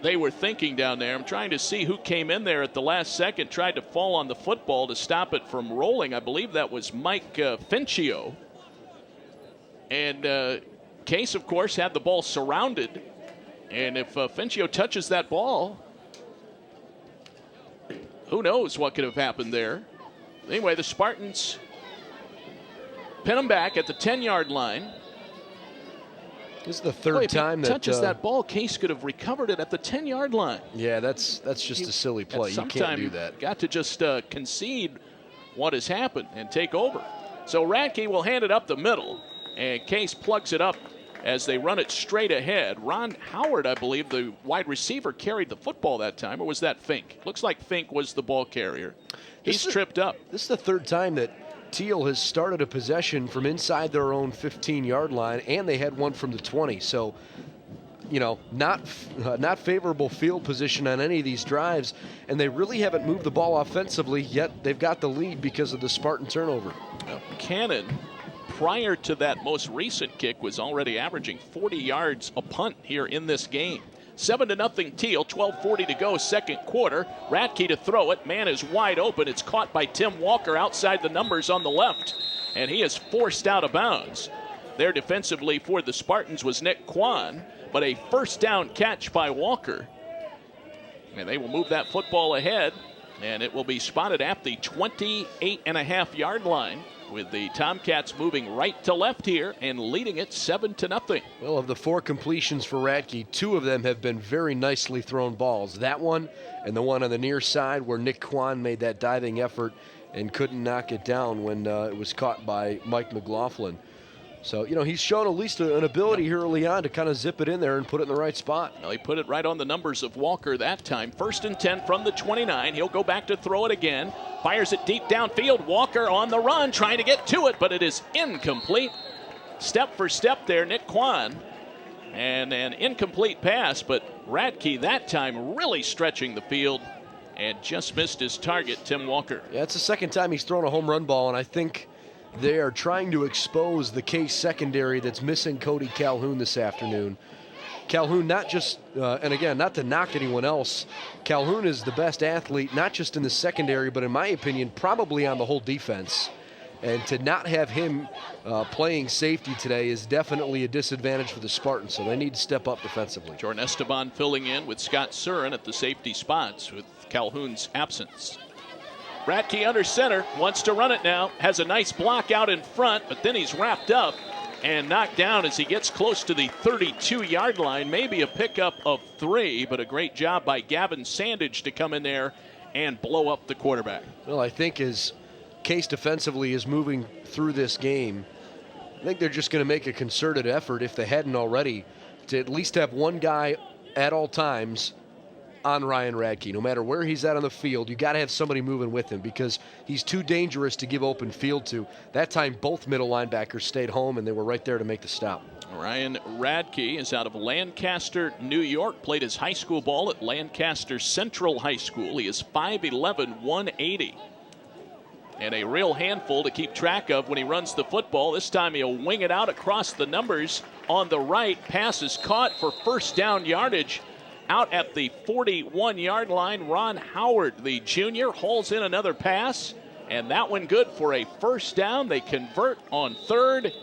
they were thinking down there. I'm trying to see who came in there at the last second, tried to fall on the football to stop it from rolling. I believe that was Mike Finchio. And Case, of course, had the ball surrounded. And if Finchio touches that ball, who knows what could have happened there. Anyway, the Spartans pin him back at the 10-yard line. This is the third time that touches that ball. Case could have recovered it at the 10-yard line. Yeah, that's just a silly play. You can't do that. Got to just concede what has happened and take over. So Radke will hand it up the middle, and Case plugs it up as they run it straight ahead. Ron Howard, I believe, the wide receiver, carried the football that time, or was that Fink? Looks like Fink was the ball carrier. He's tripped up. This is the third time that Thiel has started a possession from inside their own 15-yard line, and they had one from the 20. So, you know, not favorable field position on any of these drives, and they really haven't moved the ball offensively, yet they've got the lead because of the Spartan turnover. Cannon, prior to that most recent kick, was already averaging 40 yards a punt here in this game. 7-0 Thiel, 12:40 to go, second quarter. Radke to throw it. Man is wide open. It's caught by Tim Walker outside the numbers on the left, and he is forced out of bounds. There defensively for the Spartans was Nick Kwan, but a first down catch by Walker. And they will move that football ahead, and it will be spotted at the 28.5-yard line, with the Tomcats moving right to left here and leading it 7-0. Well, of the 4 completions for Radke, 2 of them have been very nicely thrown balls. That one and the one on the near side where Nick Kwan made that diving effort and couldn't knock it down when it was caught by Mike McLaughlin. So, you know, he's shown at least an ability here early on to kind of zip it in there and put it in the right spot. Well, he put it right on the numbers of Walker that time. 1st and 10 from the 29. He'll go back to throw it again. Fires it deep downfield. Walker on the run, trying to get to it, but it is incomplete. Step for step there, Nick Kwan. And an incomplete pass, but Radke that time really stretching the field and just missed his target, Tim Walker. Yeah, it's the second time he's thrown a home run ball, and I think they are trying to expose the Case secondary that's missing Cody Calhoun this afternoon. Calhoun, not just, and again, not to knock anyone else, Calhoun is the best athlete, not just in the secondary, but in my opinion, probably on the whole defense. And to not have him playing safety today is definitely a disadvantage for the Spartans, so they need to step up defensively. Jordan Esteban filling in with Scott Surin at the safety spots with Calhoun's absence. Radke under center, wants to run it now, has a nice block out in front, but then he's wrapped up and knocked down as he gets close to the 32-yard line. Maybe a pickup of 3, but a great job by Gavin Sandage to come in there and blow up the quarterback. Well, I think as Case defensively is moving through this game, I think they're just going to make a concerted effort, if they hadn't already, to at least have one guy at all times on Ryan Radke. No matter where he's at on the field, you got to have somebody moving with him because he's too dangerous to give open field to. That time, both middle linebackers stayed home, and they were right there to make the stop. Ryan Radke is out of Lancaster, New York. Played his high school ball at Lancaster Central High School. He is 5'11", 180. And a real handful to keep track of when he runs the football. This time he'll wing it out across the numbers on the right. Pass is caught for first down yardage out at the 41-yard line. Ron Howard, the junior, hauls in another pass. And that one good for a first down. They convert on third.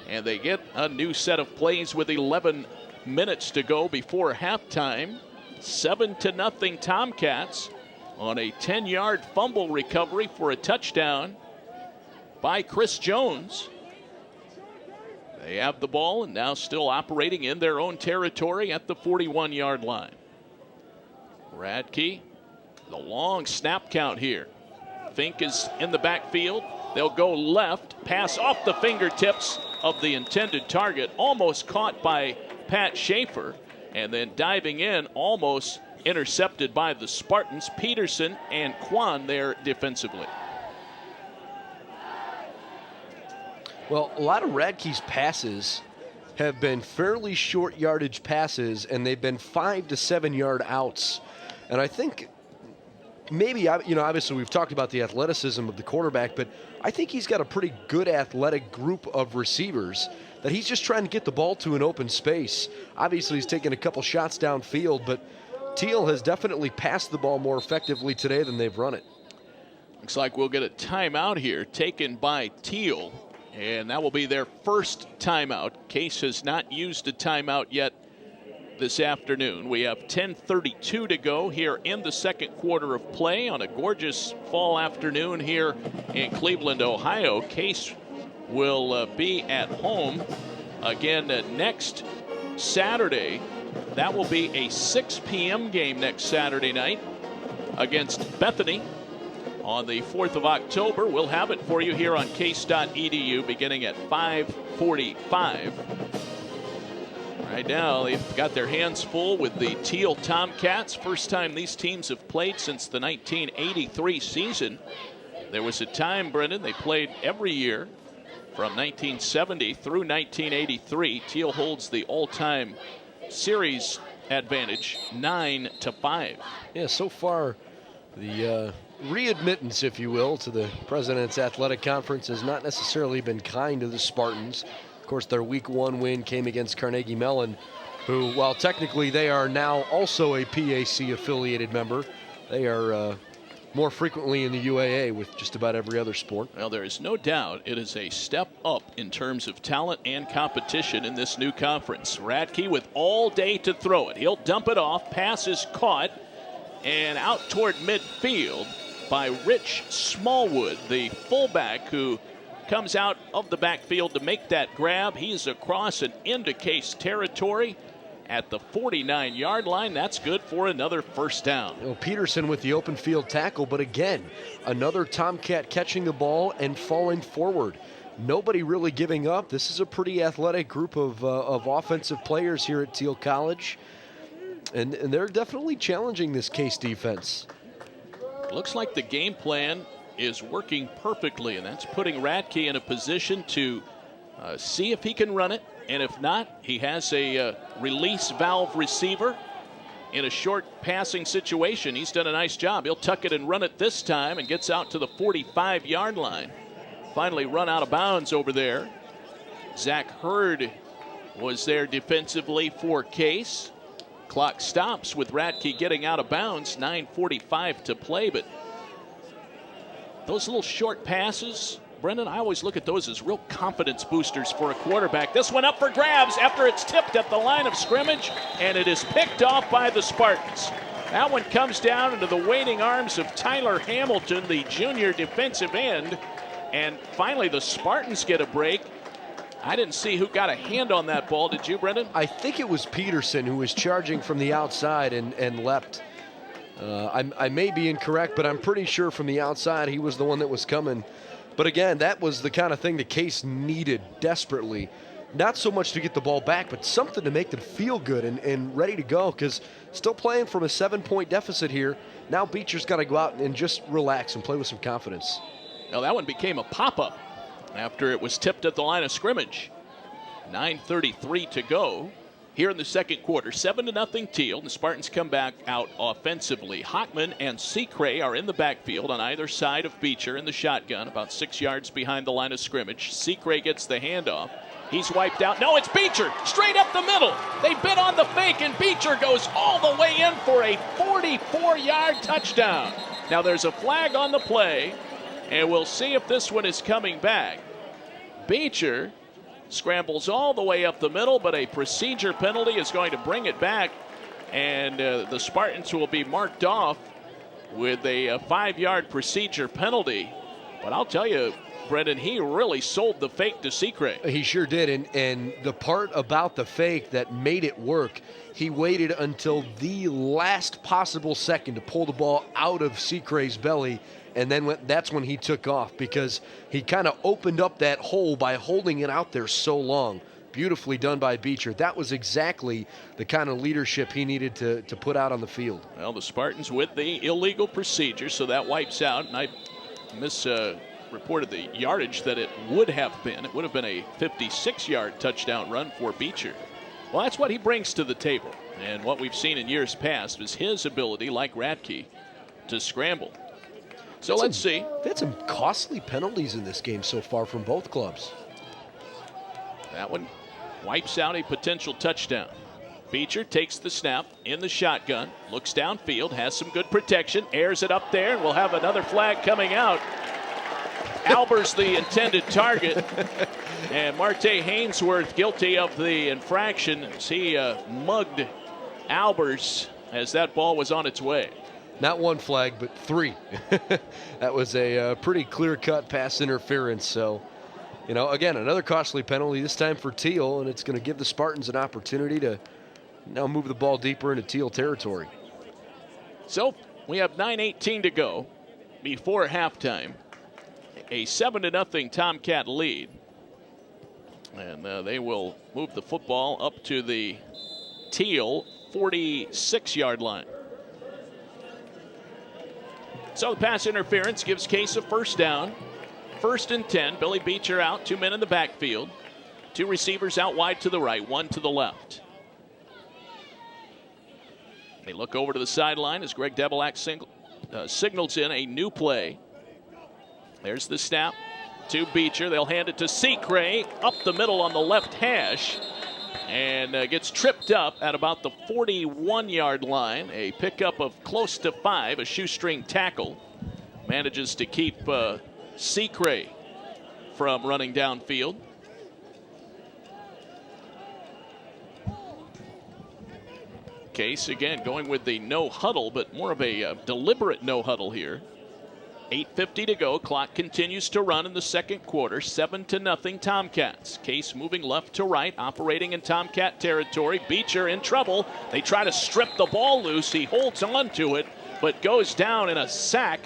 And they get a new set of plays with 11 minutes to go before halftime. 7-0 Tomcats on a 10-yard fumble recovery for a touchdown by Chris Jones. They have the ball and now still operating in their own territory at the 41-yard line. Radke, the long snap count here. Fink is in the backfield. They'll go left, pass off the fingertips of the intended target, almost caught by Pat Schaefer, and then diving in, almost intercepted by the Spartans. Peterson and Kwan there defensively. Well, a lot of Radke's passes have been fairly short yardage passes, and they've been 5 to 7 yard outs. And I think maybe, obviously we've talked about the athleticism of the quarterback, but I think he's got a pretty good athletic group of receivers that he's just trying to get the ball to an open space. Obviously he's taken a couple shots downfield, but Thiel has definitely passed the ball more effectively today than they've run it. Looks like we'll get a timeout here taken by Thiel, and that will be their first timeout. Case has not used a timeout yet this afternoon. We have 10:32 to go here in the second quarter of play on a gorgeous fall afternoon here in Cleveland, Ohio. Case will be at home again next Saturday. That will be a 6 p.m. game next Saturday night against Bethany on the 4th of October. We'll have it for you here on case.edu beginning at 5:45. Right now, they've got their hands full with the Thiel Tomcats. First time these teams have played since the 1983 season. There was a time, Brendan, they played every year from 1970 through 1983. Thiel holds the all-time series advantage, 9-5. Yeah, so far, the readmittance, if you will, to the President's Athletic Conference has not necessarily been kind to the Spartans. Of course, their Week 1 win came against Carnegie Mellon, who, while technically they are now also a PAC-affiliated member, they are more frequently in the UAA with just about every other sport. Well, there is no doubt it is a step up in terms of talent and competition in this new conference. Radke with all day to throw it. He'll dump it off. Pass is caught and out toward midfield by Rich Smallwood, the fullback who comes out of the backfield to make that grab. He's across and into Case territory at the 49-yard line. That's good for another first down. You know, Peterson with the open field tackle, but again, another Tomcat catching the ball and falling forward. Nobody really giving up. This is a pretty athletic group of offensive players here at Thiel College, and they're definitely challenging this Case defense. Looks like the game plan is working perfectly, and that's putting Radke in a position to see if he can run it. And if not, he has a release valve receiver in a short passing situation. He's done a nice job. He'll tuck it and run it this time and gets out to the 45-yard line. Finally run out of bounds over there. Zach Hurd was there defensively for Case. Clock stops with Radke getting out of bounds. 9:45 to play, but those little short passes, Brendan, I always look at those as real confidence boosters for a quarterback. This one up for grabs after it's tipped at the line of scrimmage, and it is picked off by the Spartans. That one comes down into the waiting arms of Tyler Hamilton, the junior defensive end, and finally the Spartans get a break. I didn't see who got a hand on that ball. Did you, Brendan? I think it was Peterson who was charging from the outside and leapt. I may be incorrect, but I'm pretty sure from the outside he was the one that was coming. But again, that was the kind of thing the Case needed desperately. Not so much to get the ball back, but something to make them feel good and ready to go, because still playing from a 7-point deficit here. Now Beecher's got to go out and just relax and play with some confidence. Now that one became a pop-up after it was tipped at the line of scrimmage. 9:33 to go here in the second quarter. 7-0 Thiel. The Spartans come back out offensively. Hockman and Seacray are in the backfield on either side of Beecher in the shotgun, about 6 yards behind the line of scrimmage. Seacray gets the handoff. He's wiped out. No, it's Beecher, straight up the middle. They bid on the fake, and Beecher goes all the way in for a 44-yard touchdown. Now there's a flag on the play, and we'll see if this one is coming back. Beecher scrambles all the way up the middle, but a procedure penalty is going to bring it back, and the Spartans will be marked off with a 5-yard procedure penalty. But I'll tell you, Brendan, he really sold the fake to Seacray. He sure did, and the part about the fake that made it work, he waited until the last possible second to pull the ball out of Seacray's belly, and then that's when he took off, because he kind of opened up that hole by holding it out there so long. Beautifully done by Beecher. That was exactly the kind of leadership he needed to put out on the field. Well, the Spartans with the illegal procedure, so that wipes out, and I reported the yardage that it would have been. It would have been a 56-yard touchdown run for Beecher. Well, that's what he brings to the table. And what we've seen in years past is his ability, like Radke, to scramble. So let's see. They had some costly penalties in this game so far from both clubs. That one wipes out a potential touchdown. Beecher takes the snap in the shotgun, looks downfield, has some good protection, airs it up there, and we'll have another flag coming out. Albers the intended target, and Marte Hainsworth guilty of the infraction as he mugged Albers as that ball was on its way. Not one flag, but 3. That was a pretty clear-cut pass interference. So, again, another costly penalty, this time for Thiel, and it's going to give the Spartans an opportunity to now move the ball deeper into Thiel territory. So we have 9:18 to go before halftime. A 7-0 Tomcat lead. And they will move the football up to the Thiel 46-yard line. So the pass interference gives Case a first down. 1st and 10. Billy Beecher out. 2 men in the backfield. 2 receivers out wide to the right, 1 to the left. They look over to the sideline as Greg Debelak signals in a new play. There's the snap to Beecher. They'll hand it to Seacray up the middle on the left hash, and gets tripped up at about the 41-yard line. A pickup of close to 5, a shoestring tackle. Manages to keep Seacray from running downfield. Case again going with the no huddle, but more of a deliberate no huddle here. 8:50 to go. Clock continues to run in the second quarter. 7-0 Tomcats. Case moving left to right, operating in Tomcat territory. Beecher in trouble. They try to strip the ball loose. He holds on to it, but goes down in a sack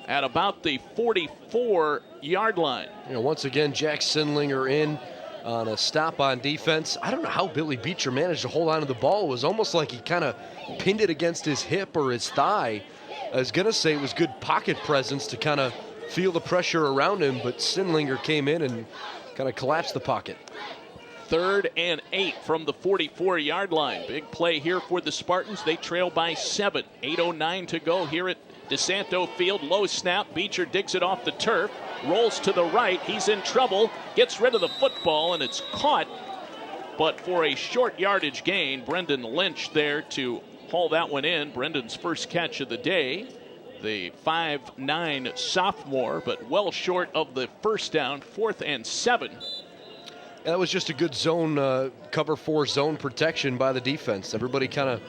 at about the 44-yard line. Once again, Jack Sindlinger in on a stop on defense. I don't know how Billy Beecher managed to hold on to the ball. It was almost like he kind of pinned it against his hip or his thigh. I was going to say it was good pocket presence to kind of feel the pressure around him, but Sindlinger came in and kind of collapsed the pocket. 3rd and 8 from the 44-yard line. Big play here for the Spartans. They trail by 7. 8:09 to go here at DeSanto Field. Low snap. Beecher digs it off the turf. Rolls to the right. He's in trouble. Gets rid of the football, and it's caught. But for a short yardage gain, Brendan Lynch there to haul that one in. Brendan's first catch of the day. The 5'9" sophomore, but well short of the first down. 4th and 7. That was just a good zone, cover 4 zone protection by the defense. Everybody kind of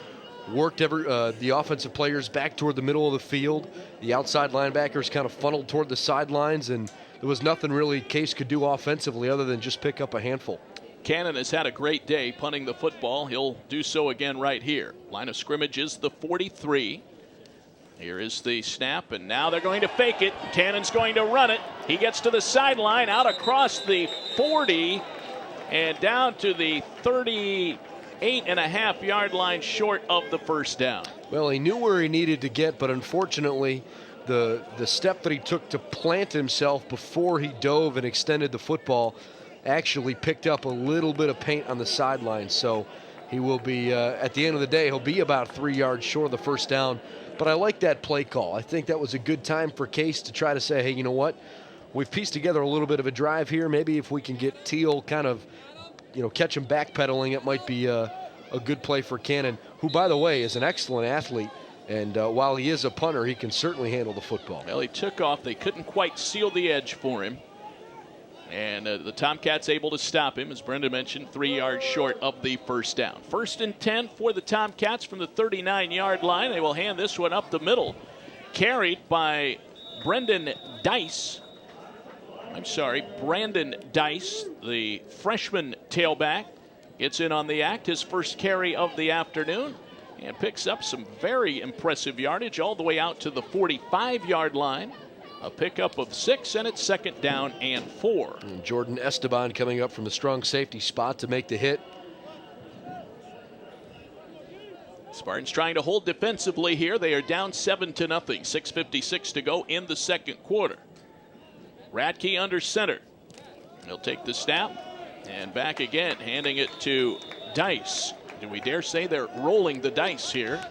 worked the offensive players back toward the middle of the field. The outside linebackers kind of funneled toward the sidelines, and there was nothing really Case could do offensively other than just pick up a handful. Cannon has had a great day punting the football. He'll do so again right here. Line of scrimmage is the 43. Here is the snap, and now they're going to fake it. Cannon's going to run it. He gets to the sideline, out across the 40, and down to the 38.5-yard line short of the first down. Well, he knew where he needed to get, but unfortunately, the step that he took to plant himself before he dove and extended the football actually picked up a little bit of paint on the sideline. So he will be, at the end of the day, he'll be about 3 yards short of the first down. But I like that play call. I think that was a good time for Case to try to say, hey, you know what? We've pieced together a little bit of a drive here. Maybe if we can get Thiel kind of, catch him backpedaling, it might be a good play for Cannon, who, by the way, is an excellent athlete. And while he is a punter, he can certainly handle the football. Well, he took off. They couldn't quite seal the edge for him. And the Tomcats able to stop him, as Brenda mentioned, 3 yards short of the first down. 1st and 10 for the Tomcats from the 39-yard line. They will hand this one up the middle. Carried by Brandon Dice, the freshman tailback. Gets in on the act, his first carry of the afternoon, and picks up some very impressive yardage all the way out to the 45-yard line. A pickup of 6, and it's 2nd down and 4. And Jordan Esteban coming up from the strong safety spot to make the hit. Spartans trying to hold defensively here. They are down 7-0. 6:56 to go in the second quarter. Radke under center. He'll take the snap and back again, handing it to Dice. Do we dare say they're rolling the dice here?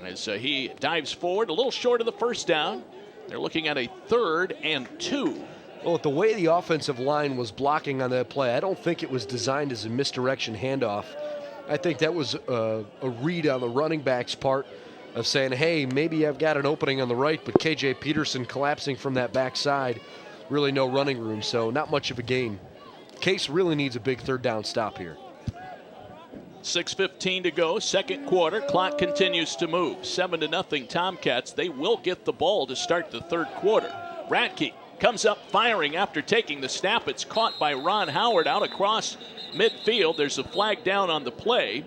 As he dives forward, a little short of the first down. They're looking at a 3rd and 2. Well, the way the offensive line was blocking on that play, I don't think it was designed as a misdirection handoff. I think that was a read on the running back's part of saying, hey, maybe I've got an opening on the right, but KJ Peterson collapsing from that backside, really no running room, so not much of a gain. Case really needs a big 3rd down stop here. 6:15 to go, second quarter. Clock continues to move. 7-0 Tomcats. They will get the ball to start the third quarter. Radke comes up firing after taking the snap. It's caught by Ron Howard out across midfield. There's a flag down on the play.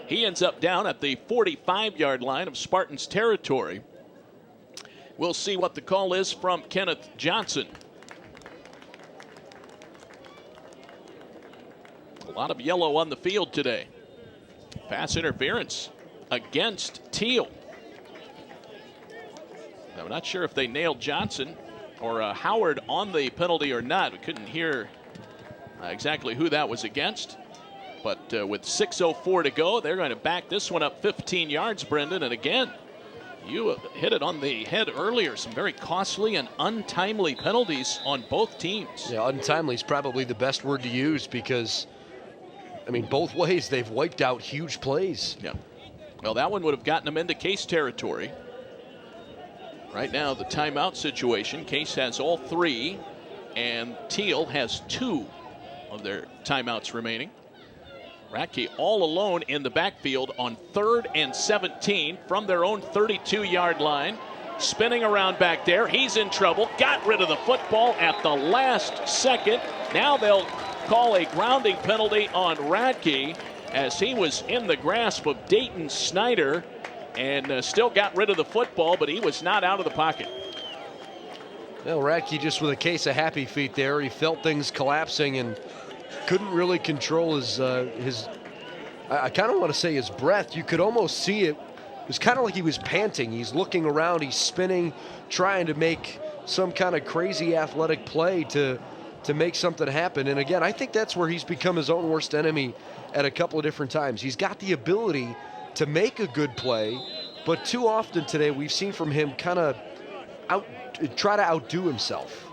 He ends up down at the 45-yard line of Spartans territory. We'll see what the call is from Kenneth Johnson. A lot of yellow on the field today. Pass interference against Thiel. I'm not sure if they nailed Johnson or Howard on the penalty or not. We couldn't hear exactly who that was against. But with 6:04 to go, they're going to back this one up 15 yards, Brendan. And again, you hit it on the head earlier. Some very costly and untimely penalties on both teams. Yeah, untimely is probably the best word to use because, I mean, both ways they've wiped out huge plays. Yeah. Well, that one would have gotten them into Case territory. Right now, the timeout situation, Case has all 3, and Thiel has 2 of their timeouts remaining. Radke all alone in the backfield on 3rd and 17 from their own 32-yard line. Spinning around back there. He's in trouble. Got rid of the football at the last second. Now they'll call a grounding penalty on Radke as he was in the grasp of Dayton Snyder and still got rid of the football, but he was not out of the pocket. Well, Radke just with a case of happy feet there. He felt things collapsing and couldn't really control his I kind of want to say his breath. You could almost see it. It was kind of like he was panting. He's looking around, he's spinning, trying to make some kind of crazy athletic play to make something happen. And again, I think that's where he's become his own worst enemy at a couple of different times. He's got the ability to make a good play, but too often today we've seen from him kind of try to outdo himself.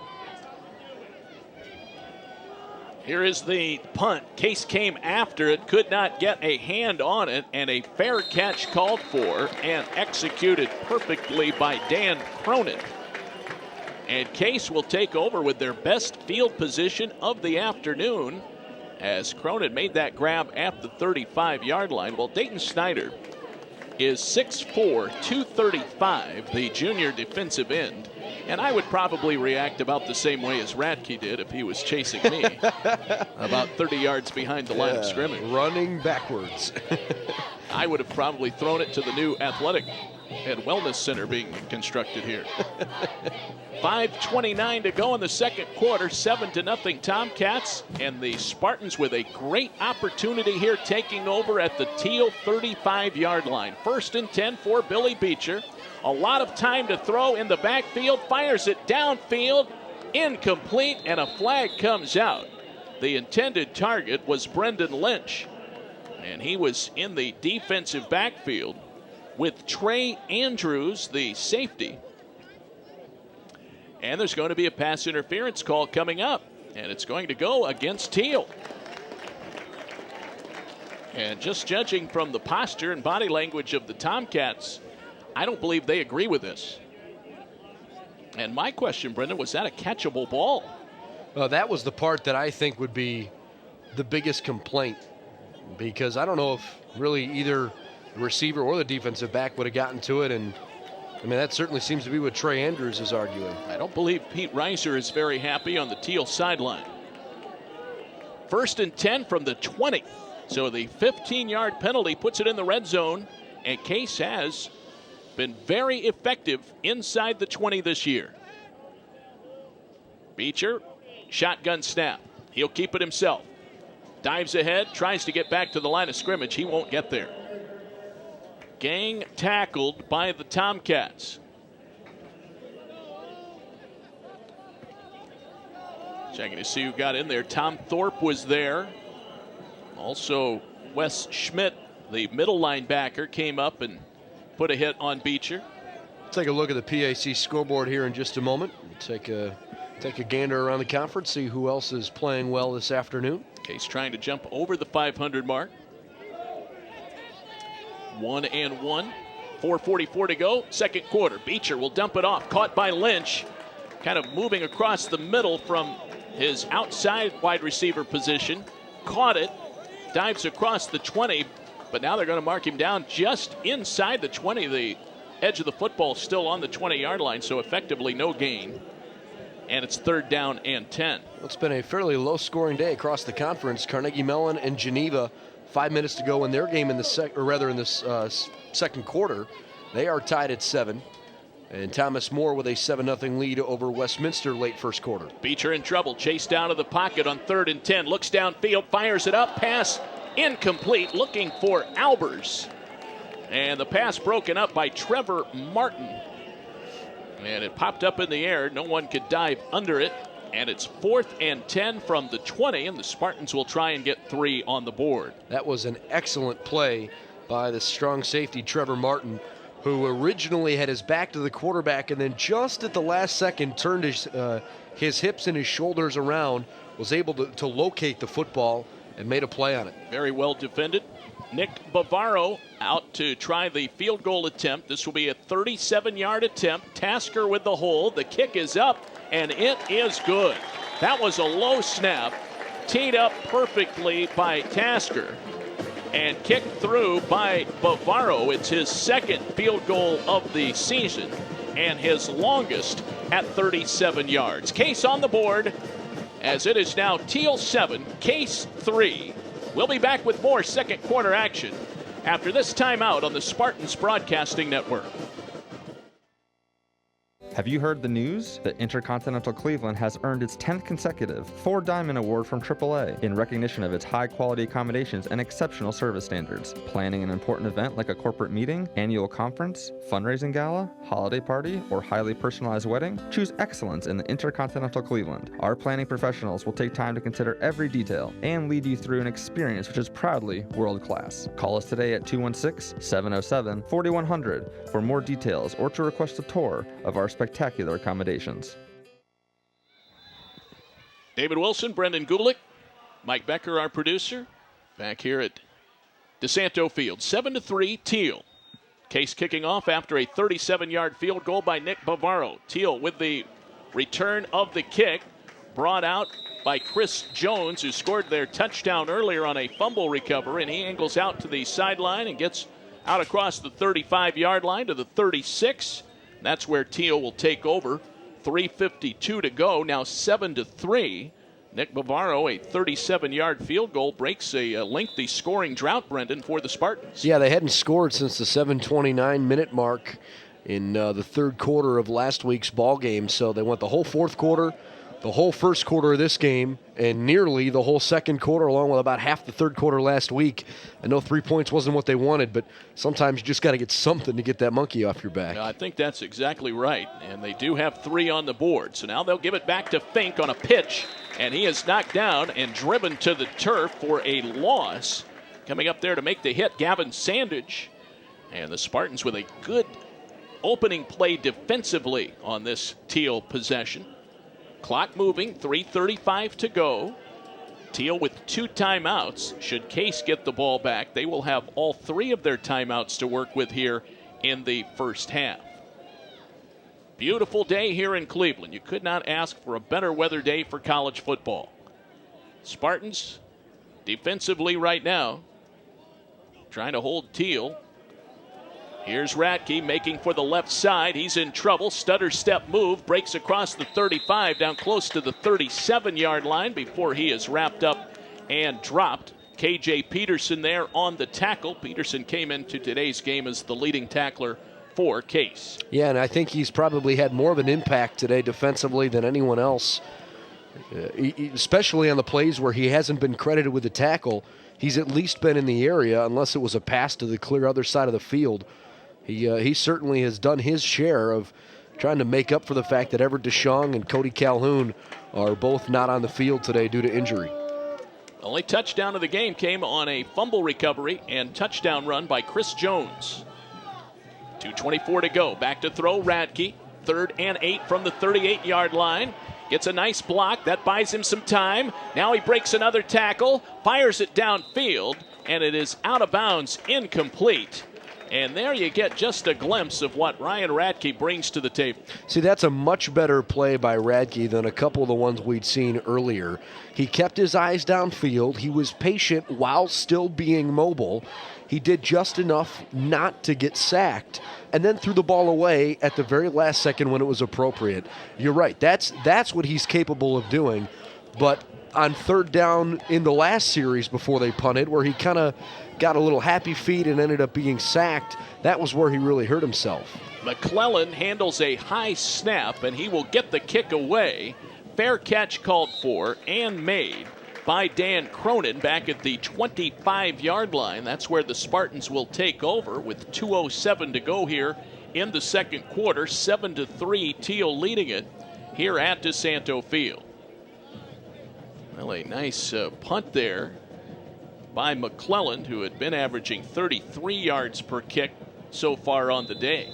Here is the punt. Case came after it, could not get a hand on it, and a fair catch called for and executed perfectly by Dan Cronin. And Case will take over with their best field position of the afternoon as Cronin made that grab at the 35-yard line. Well, Dayton Snyder is 6'4", 235, the junior defensive end. And I would probably react about the same way as Radke did if he was chasing me. About 30 yards behind the line of scrimmage. Running backwards. I would have probably thrown it to the new athletic and wellness center being constructed here. 5:29 to go in the second quarter. 7-0 Tomcats. And the Spartans with a great opportunity here taking over at the Thiel 35-yard line. 1st and 10 for Billy Beecher. A lot of time to throw in the backfield. Fires it downfield. Incomplete, and a flag comes out. The intended target was Brendan Lynch, and he was in the defensive backfield with Trey Andrews, the safety. And there's going to be a pass interference call coming up, and it's going to go against Thiel. And just judging from the posture and body language of the Tomcats, I don't believe they agree with this. And my question, Brendan, was that a catchable ball? That was the part that I think would be the biggest complaint, because I don't know if really either the receiver or the defensive back would have gotten to it. And I mean, that certainly seems to be what Trey Andrews is arguing. I don't believe Pete Reiser is very happy on the Thiel sideline. 1st and 10 from the 20. So the 15-yard penalty puts it in the red zone, and Case has been very effective inside the 20 this year. Beecher, shotgun snap. He'll keep it himself. Dives ahead, tries to get back to the line of scrimmage. He won't get there. Gang tackled by the Tomcats. Checking to see who got in there. Tom Thorpe was there. Also, Wes Schmidt, the middle linebacker, came up and put a hit on Beecher. Take a look at the PAC scoreboard here in just a moment. Take a gander around the conference, see who else is playing well this afternoon. Case trying to jump over the 500 mark. 1-1. 4:44 to go. Second quarter. Beecher will dump it off. Caught by Lynch. Kind of moving across the middle from his outside wide receiver position. Caught it. Dives across the 20. But now they're going to mark him down just inside the 20. The edge of the football still on the 20-yard line, so effectively no gain. And it's 3rd down and 10. It's been a fairly low-scoring day across the conference. Carnegie Mellon and Geneva, 5 minutes to go in their game in this second quarter. They are tied at 7. And Thomas More with a 7-0 lead over Westminster late first quarter. Beecher in trouble, chased down to the pocket on 3rd and 10. Looks downfield, fires it up, pass incomplete, looking for Albers. And the pass broken up by Trevor Martin. And it popped up in the air. No one could dive under it. And it's 4th and 10 from the 20, and the Spartans will try and get 3 on the board. That was an excellent play by the strong safety, Trevor Martin, who originally had his back to the quarterback and then just at the last second turned his hips and his shoulders around, was able to locate the football and made a play on it. Very well defended. Nick Bavaro out to try the field goal attempt. This will be a 37-yard attempt. Tasker with the hold. The kick is up, and it is good. That was a low snap, teed up perfectly by Tasker, and kicked through by Bavaro. It's his second field goal of the season, and his longest at 37 yards. Case on the board, as it is now Thiel 7, Case 3. We'll be back with more second quarter action after this timeout on the Spartans Broadcasting Network. Have you heard the news? That Intercontinental Cleveland has earned its 10th consecutive 4-Diamond Award from AAA in recognition of its high-quality accommodations and exceptional service standards. Planning an important event like a corporate meeting, annual conference, fundraising gala, holiday party, or highly personalized wedding? Choose excellence in the Intercontinental Cleveland. Our planning professionals will take time to consider every detail and lead you through an experience which is proudly world-class. Call us today at 216-707-4100 for more details or to request a tour of our spectacular accommodations. David Wilson, Brendan Gulick, Mike Becker, our producer, back here at DeSanto Field. 7-3, Thiel. Case kicking off after a 37-yard field goal by Nick Bavaro. Thiel with the return of the kick, brought out by Chris Jones, who scored their touchdown earlier on a fumble recovery, and he angles out to the sideline and gets out across the 35-yard line to the 36. That's where Thiel will take over. 3:52 to go, now 7-3. Nick Bavaro, a 37-yard field goal, breaks a lengthy scoring drought, Brendan, for the Spartans. Yeah, they hadn't scored since the 7:29-minute mark in the third quarter of last week's ball game. So they went the whole fourth quarter, the whole first quarter of this game and nearly the whole second quarter, along with about half the third quarter last week. I know 3 points wasn't what they wanted, but sometimes you just got to get something to get that monkey off your back. I think that's exactly right, and they do have 3 on the board. So now they'll give it back to Fink on a pitch, and he is knocked down and driven to the turf for a loss. Coming up there to make the hit, Gavin Sandage. And the Spartans with a good opening play defensively on this Thiel possession. Clock moving, 3:35 to go. Thiel with 2 timeouts. Should Case get the ball back, they will have all 3 of their timeouts to work with here in the first half. Beautiful day here in Cleveland. You could not ask for a better weather day for college football. Spartans defensively right now trying to hold Thiel. Here's Radke making for the left side. He's in trouble. Stutter step move. Breaks across the 35 down close to the 37-yard line before he is wrapped up and dropped. KJ Peterson there on the tackle. Peterson came into today's game as the leading tackler for Case. Yeah, and I think he's probably had more of an impact today defensively than anyone else, especially on the plays where he hasn't been credited with the tackle. He's at least been in the area, unless it was a pass to the clear other side of the field. He certainly has done his share of trying to make up for the fact that Everett DeShong and Cody Calhoun are both not on the field today due to injury. Only touchdown of the game came on a fumble recovery and touchdown run by Chris Jones. 2:24 to go. Back to throw, Radke. 3rd and 8 from the 38-yard line. Gets a nice block. That buys him some time. Now he breaks another tackle, fires it downfield, and it is out of bounds, incomplete. And there you get just a glimpse of what Ryan Radke brings to the table. See, that's a much better play by Radke than a couple of the ones we'd seen earlier. He kept his eyes downfield. He was patient while still being mobile. He did just enough not to get sacked, and then threw the ball away at the very last second when it was appropriate. You're right. That's what he's capable of doing. But on 3rd down in the last series before they punted, where he kind of got a little happy feet and ended up being sacked, that was where he really hurt himself. McClellan handles a high snap, and he will get the kick away. Fair catch called for and made by Dan Cronin back at the 25-yard line. That's where the Spartans will take over with 2:07 to go here in the second quarter. 7-3, Thiel leading it here at DeSanto Field. Well, a nice punt there by McClellan, who had been averaging 33 yards per kick so far on the day.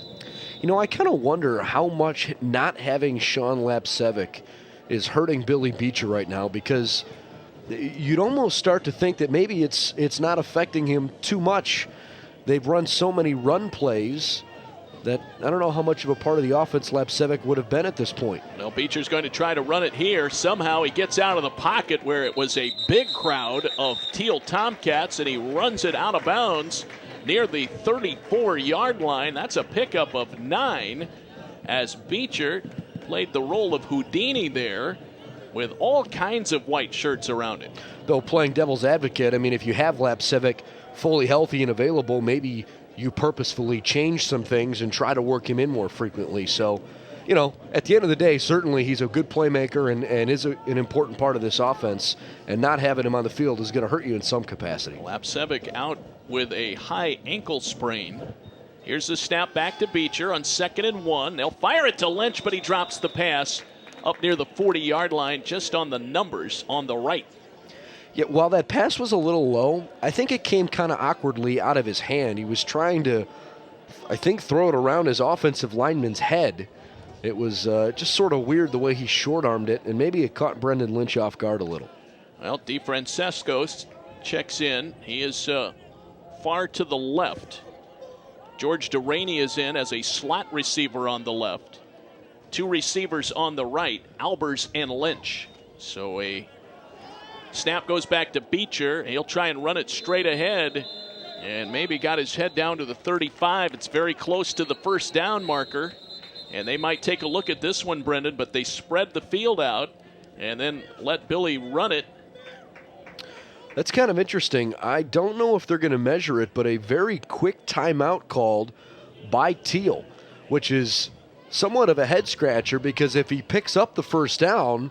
You know, I kind of wonder how much not having Sean Lapcevic is hurting Billy Beecher right now, because you'd almost start to think that maybe it's not affecting him too much. They've run so many run plays that I don't know how much of a part of the offense Lapcevic would have been at this point. Well, Beecher's going to try to run it here. Somehow he gets out of the pocket where it was a big crowd of Thiel Tomcats, and he runs it out of bounds near the 34-yard line. That's a pickup of 9 as Beecher played the role of Houdini there with all kinds of white shirts around it. Though playing devil's advocate, I mean, if you have Lapcevic fully healthy and available, maybe you purposefully change some things and try to work him in more frequently. So, you know, at the end of the day, certainly he's a good playmaker and is an important part of this offense, and not having him on the field is going to hurt you in some capacity. Lapcevic out with a high ankle sprain. Here's the snap back to Beecher on 2nd and 1. They'll fire it to Lynch, but he drops the pass up near the 40-yard line, just on the numbers on the right. Yeah, while that pass was a little low, I think it came kind of awkwardly out of his hand. He was trying to, I think, throw it around his offensive lineman's head. It was just sort of weird the way he short-armed it, and maybe it caught Brendan Lynch off guard a little. Well, DeFrancesco checks in. He is far to the left. George Deraney is in as a slot receiver on the left. 2 receivers on the right, Albers and Lynch. So a snap goes back to Beecher. He'll try and run it straight ahead, and maybe got his head down to the 35. It's very close to the first down marker, and they might take a look at this one, Brendan, but they spread the field out and then let Billy run it. That's kind of interesting. I don't know if they're going to measure it, but a very quick timeout called by Thiel, which is somewhat of a head scratcher, because if he picks up the first down,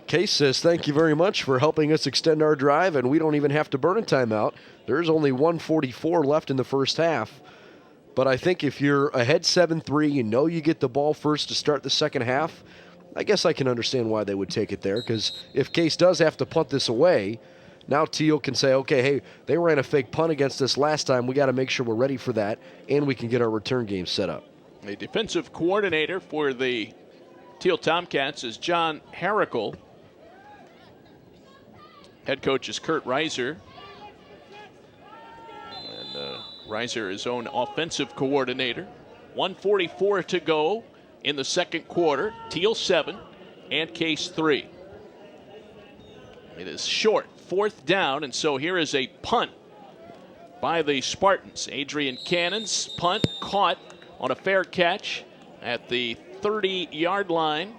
Case says, thank you very much for helping us extend our drive, and we don't even have to burn a timeout. There's only 1:44 left in the first half. But I think if you're ahead 7-3, you know you get the ball first to start the second half, I guess I can understand why they would take it there, because if Case does have to punt this away, now Thiel can say, okay, hey, they ran a fake punt against us last time. We got to make sure we're ready for that, and we can get our return game set up. The defensive coordinator for the Thiel Tomcats is John Harricle. Head coach is Kurt Reiser. And Reiser, his own offensive coordinator. 1:44 to go in the second quarter. Thiel 7 and Case 3. It is short, 4th down, and so here is a punt by the Spartans. Adrian Cannon's punt caught on a fair catch at the 30-yard line.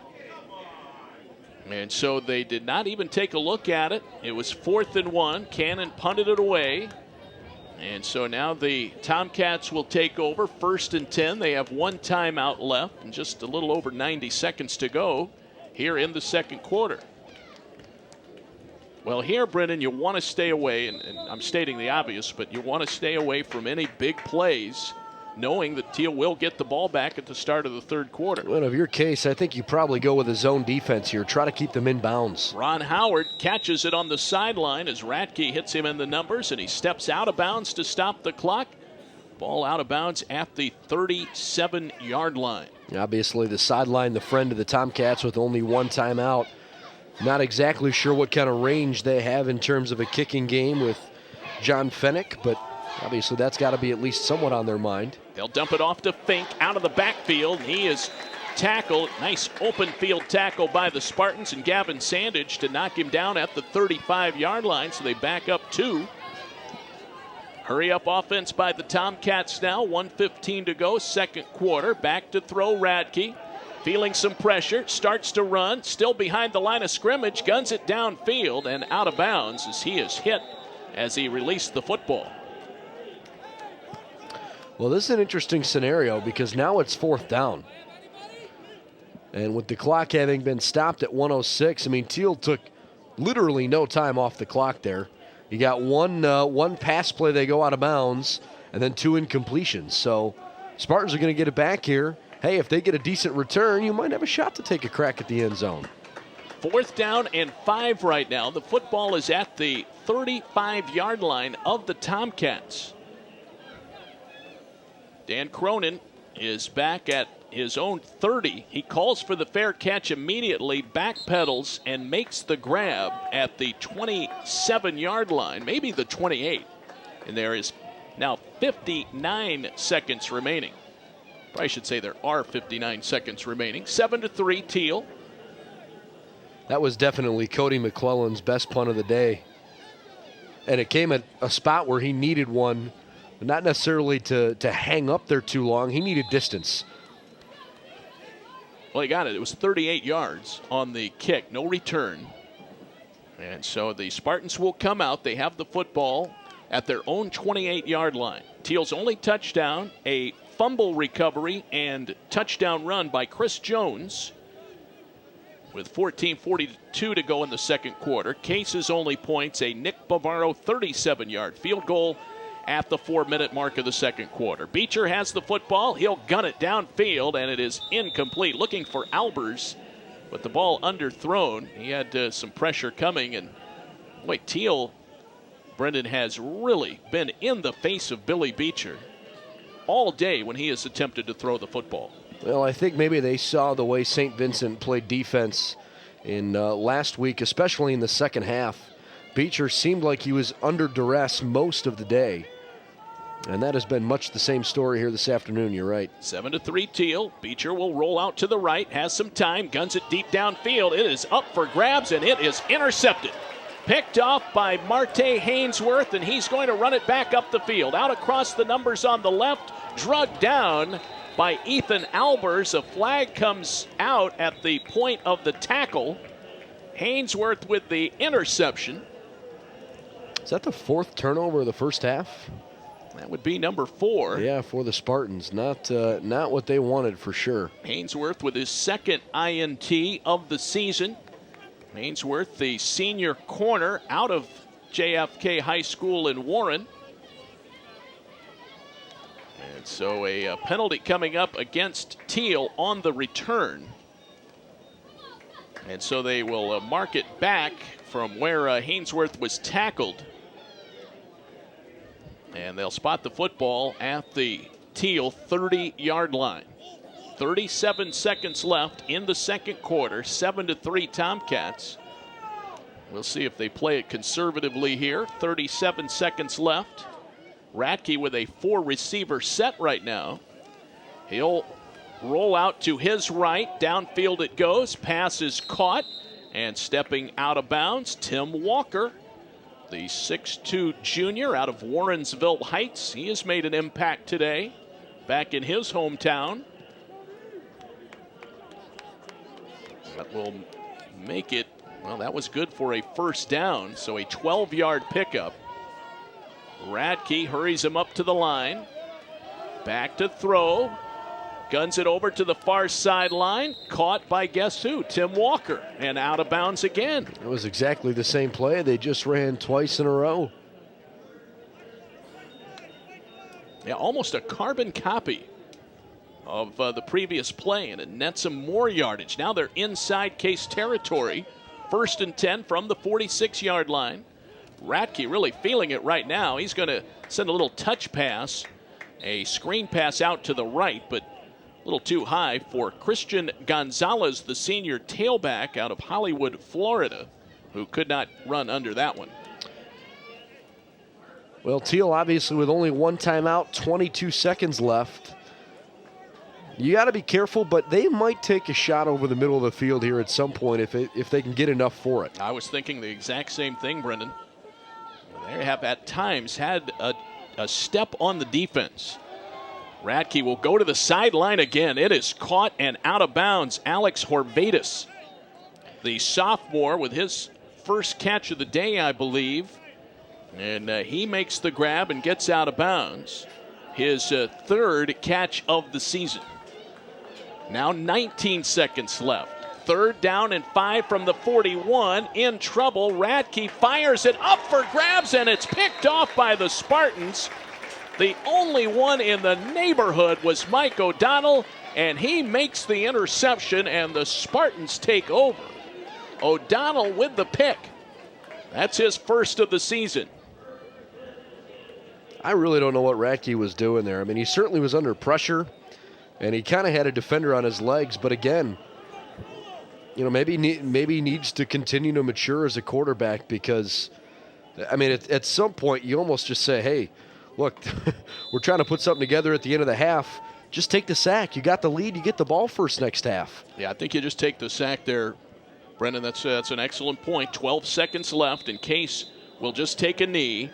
And so they did not even take a look at it. It was 4th and 1. Cannon punted it away. And so now the Tomcats will take over, 1st and 10. They have 1 timeout left and just a little over 90 seconds to go here in the second quarter. Well, here, Brendan, you want to stay away, and I'm stating the obvious, but you want to stay away from any big plays, knowing that Thiel will get the ball back at the start of the third quarter. Well, of your case, I think you probably go with a zone defense here. Try to keep them in bounds. Ron Howard catches it on the sideline as Radke hits him in the numbers, and he steps out of bounds to stop the clock. Ball out of bounds at the 37-yard line. Obviously, the sideline, the friend of the Tomcats with only 1 timeout. Not exactly sure what kind of range they have in terms of a kicking game with John Fennick, but obviously that's got to be at least somewhat on their mind. They'll dump it off to Fink out of the backfield. He is tackled. Nice open field tackle by the Spartans and Gavin Sandage to knock him down at the 35-yard line, so they back up 2. Hurry up offense by the Tomcats now. 1:15 to go, second quarter. Back to throw Radke. Feeling some pressure, starts to run, still behind the line of scrimmage, guns it downfield and out of bounds as he is hit as he released the football. Well, this is an interesting scenario because now it's 4th down. And with the clock having been stopped at 1:06, I mean, Thiel took literally no time off the clock there. You got one pass play, they go out of bounds, and then 2 incompletions. So Spartans are going to get it back here. Hey, if they get a decent return, you might have a shot to take a crack at the end zone. 4th down and 5 right now. The football is at the 35-yard line of the Tomcats. Dan Cronin is back at his own 30. He calls for the fair catch immediately, backpedals, and makes the grab at the 27-yard line, maybe the 28. And there is now 59 seconds remaining. I should say there are 59 seconds remaining. 7-3 Thiel. That was definitely Cody McClellan's best punt of the day. And it came at a spot where he needed one, but not necessarily to hang up there too long. He needed distance. Well, he got it. It was 38 yards on the kick. No return. And so the Spartans will come out. They have the football at their own 28-yard line. Thiel's only touchdown, a fumble recovery and touchdown run by Chris Jones with 14:42 to go in the second quarter. Case's only points, a Nick Bavaro 37-yard field goal at the 4-minute mark of the second quarter. Beecher has the football. He'll gun it downfield, and it is incomplete. Looking for Albers, but the ball underthrown. He had some pressure coming, and boy, Thiel, Brendan, has really been in the face of Billy Beecher all day when he has attempted to throw the football. Well, I think maybe they saw the way St. Vincent played defense in last week, especially in the second half. Beecher seemed like he was under duress most of the day. And that has been much the same story here this afternoon, you're right. 7-3 Thiel. Beecher will roll out to the right, has some time, guns it deep downfield. It is up for grabs, and it is intercepted. Picked off by Marte Hainsworth, and he's going to run it back up the field. Out across the numbers on the left, drugged down by Ethan Albers. A flag comes out at the point of the tackle. Hainsworth with the interception. Is that the 4th turnover of the first half? That would be number 4. Yeah, for the Spartans. Not what they wanted for sure. Hainsworth with his second INT of the season. Ainsworth, the senior corner out of JFK High School in Warren. And so a penalty coming up against Thiel on the return. And so they will mark it back from where Ainsworth was tackled. And they'll spot the football at the Thiel 30-yard line. 37 seconds left in the second quarter. 7-3 Tomcats. We'll see if they play it conservatively here. 37 seconds left. Radke with a 4-receiver set right now. He'll roll out to his right. Downfield it goes. Pass is caught. And stepping out of bounds, Tim Walker, the 6'2 junior out of Warrensville Heights. He has made an impact today back in his hometown. That will make it, well, that was good for a first down, so a 12-yard pickup. Radke hurries him up to the line. Back to throw. Guns it over to the far sideline. Caught by guess who? Tim Walker. And out of bounds again. It was exactly the same play. They just ran twice in a row. Yeah, almost a carbon copy of the previous play, and it nets them more yardage. Now they're inside Case territory. 1st and 10 from the 46-yard line. Radke really feeling it right now. He's going to send a little touch pass, a screen pass out to the right, but a little too high for Christian Gonzalez, the senior tailback out of Hollywood, Florida, who could not run under that one. Well, Thiel obviously with only one timeout, 22 seconds left. You got to be careful, but they might take a shot over the middle of the field here at some point if they can get enough for it. I was thinking the exact same thing, Brendan. They have at times had a step on the defense. Radke will go to the sideline again. It is caught and out of bounds. Alex Horvatus, the sophomore, with his first catch of the day, I believe. And he makes the grab and gets out of bounds. His third catch of the season. Now 19 seconds left. 3rd down and 5 from the 41. In trouble. Radke fires it up for grabs, and it's picked off by the Spartans. The only one in the neighborhood was Mike O'Donnell, and he makes the interception, and the Spartans take over. O'Donnell with the pick. That's his first of the season. I really don't know what Radke was doing there. I mean, he certainly was under pressure, and he kind of had a defender on his legs. But again, you know, maybe he needs to continue to mature as a quarterback because, I mean, at some point you almost just say, hey, look, we're trying to put something together at the end of the half. Just take the sack. You got the lead. You get the ball first next half. Yeah, I think you just take the sack there, Brendan. That's an excellent point. 12 seconds left, and Case will just take a knee.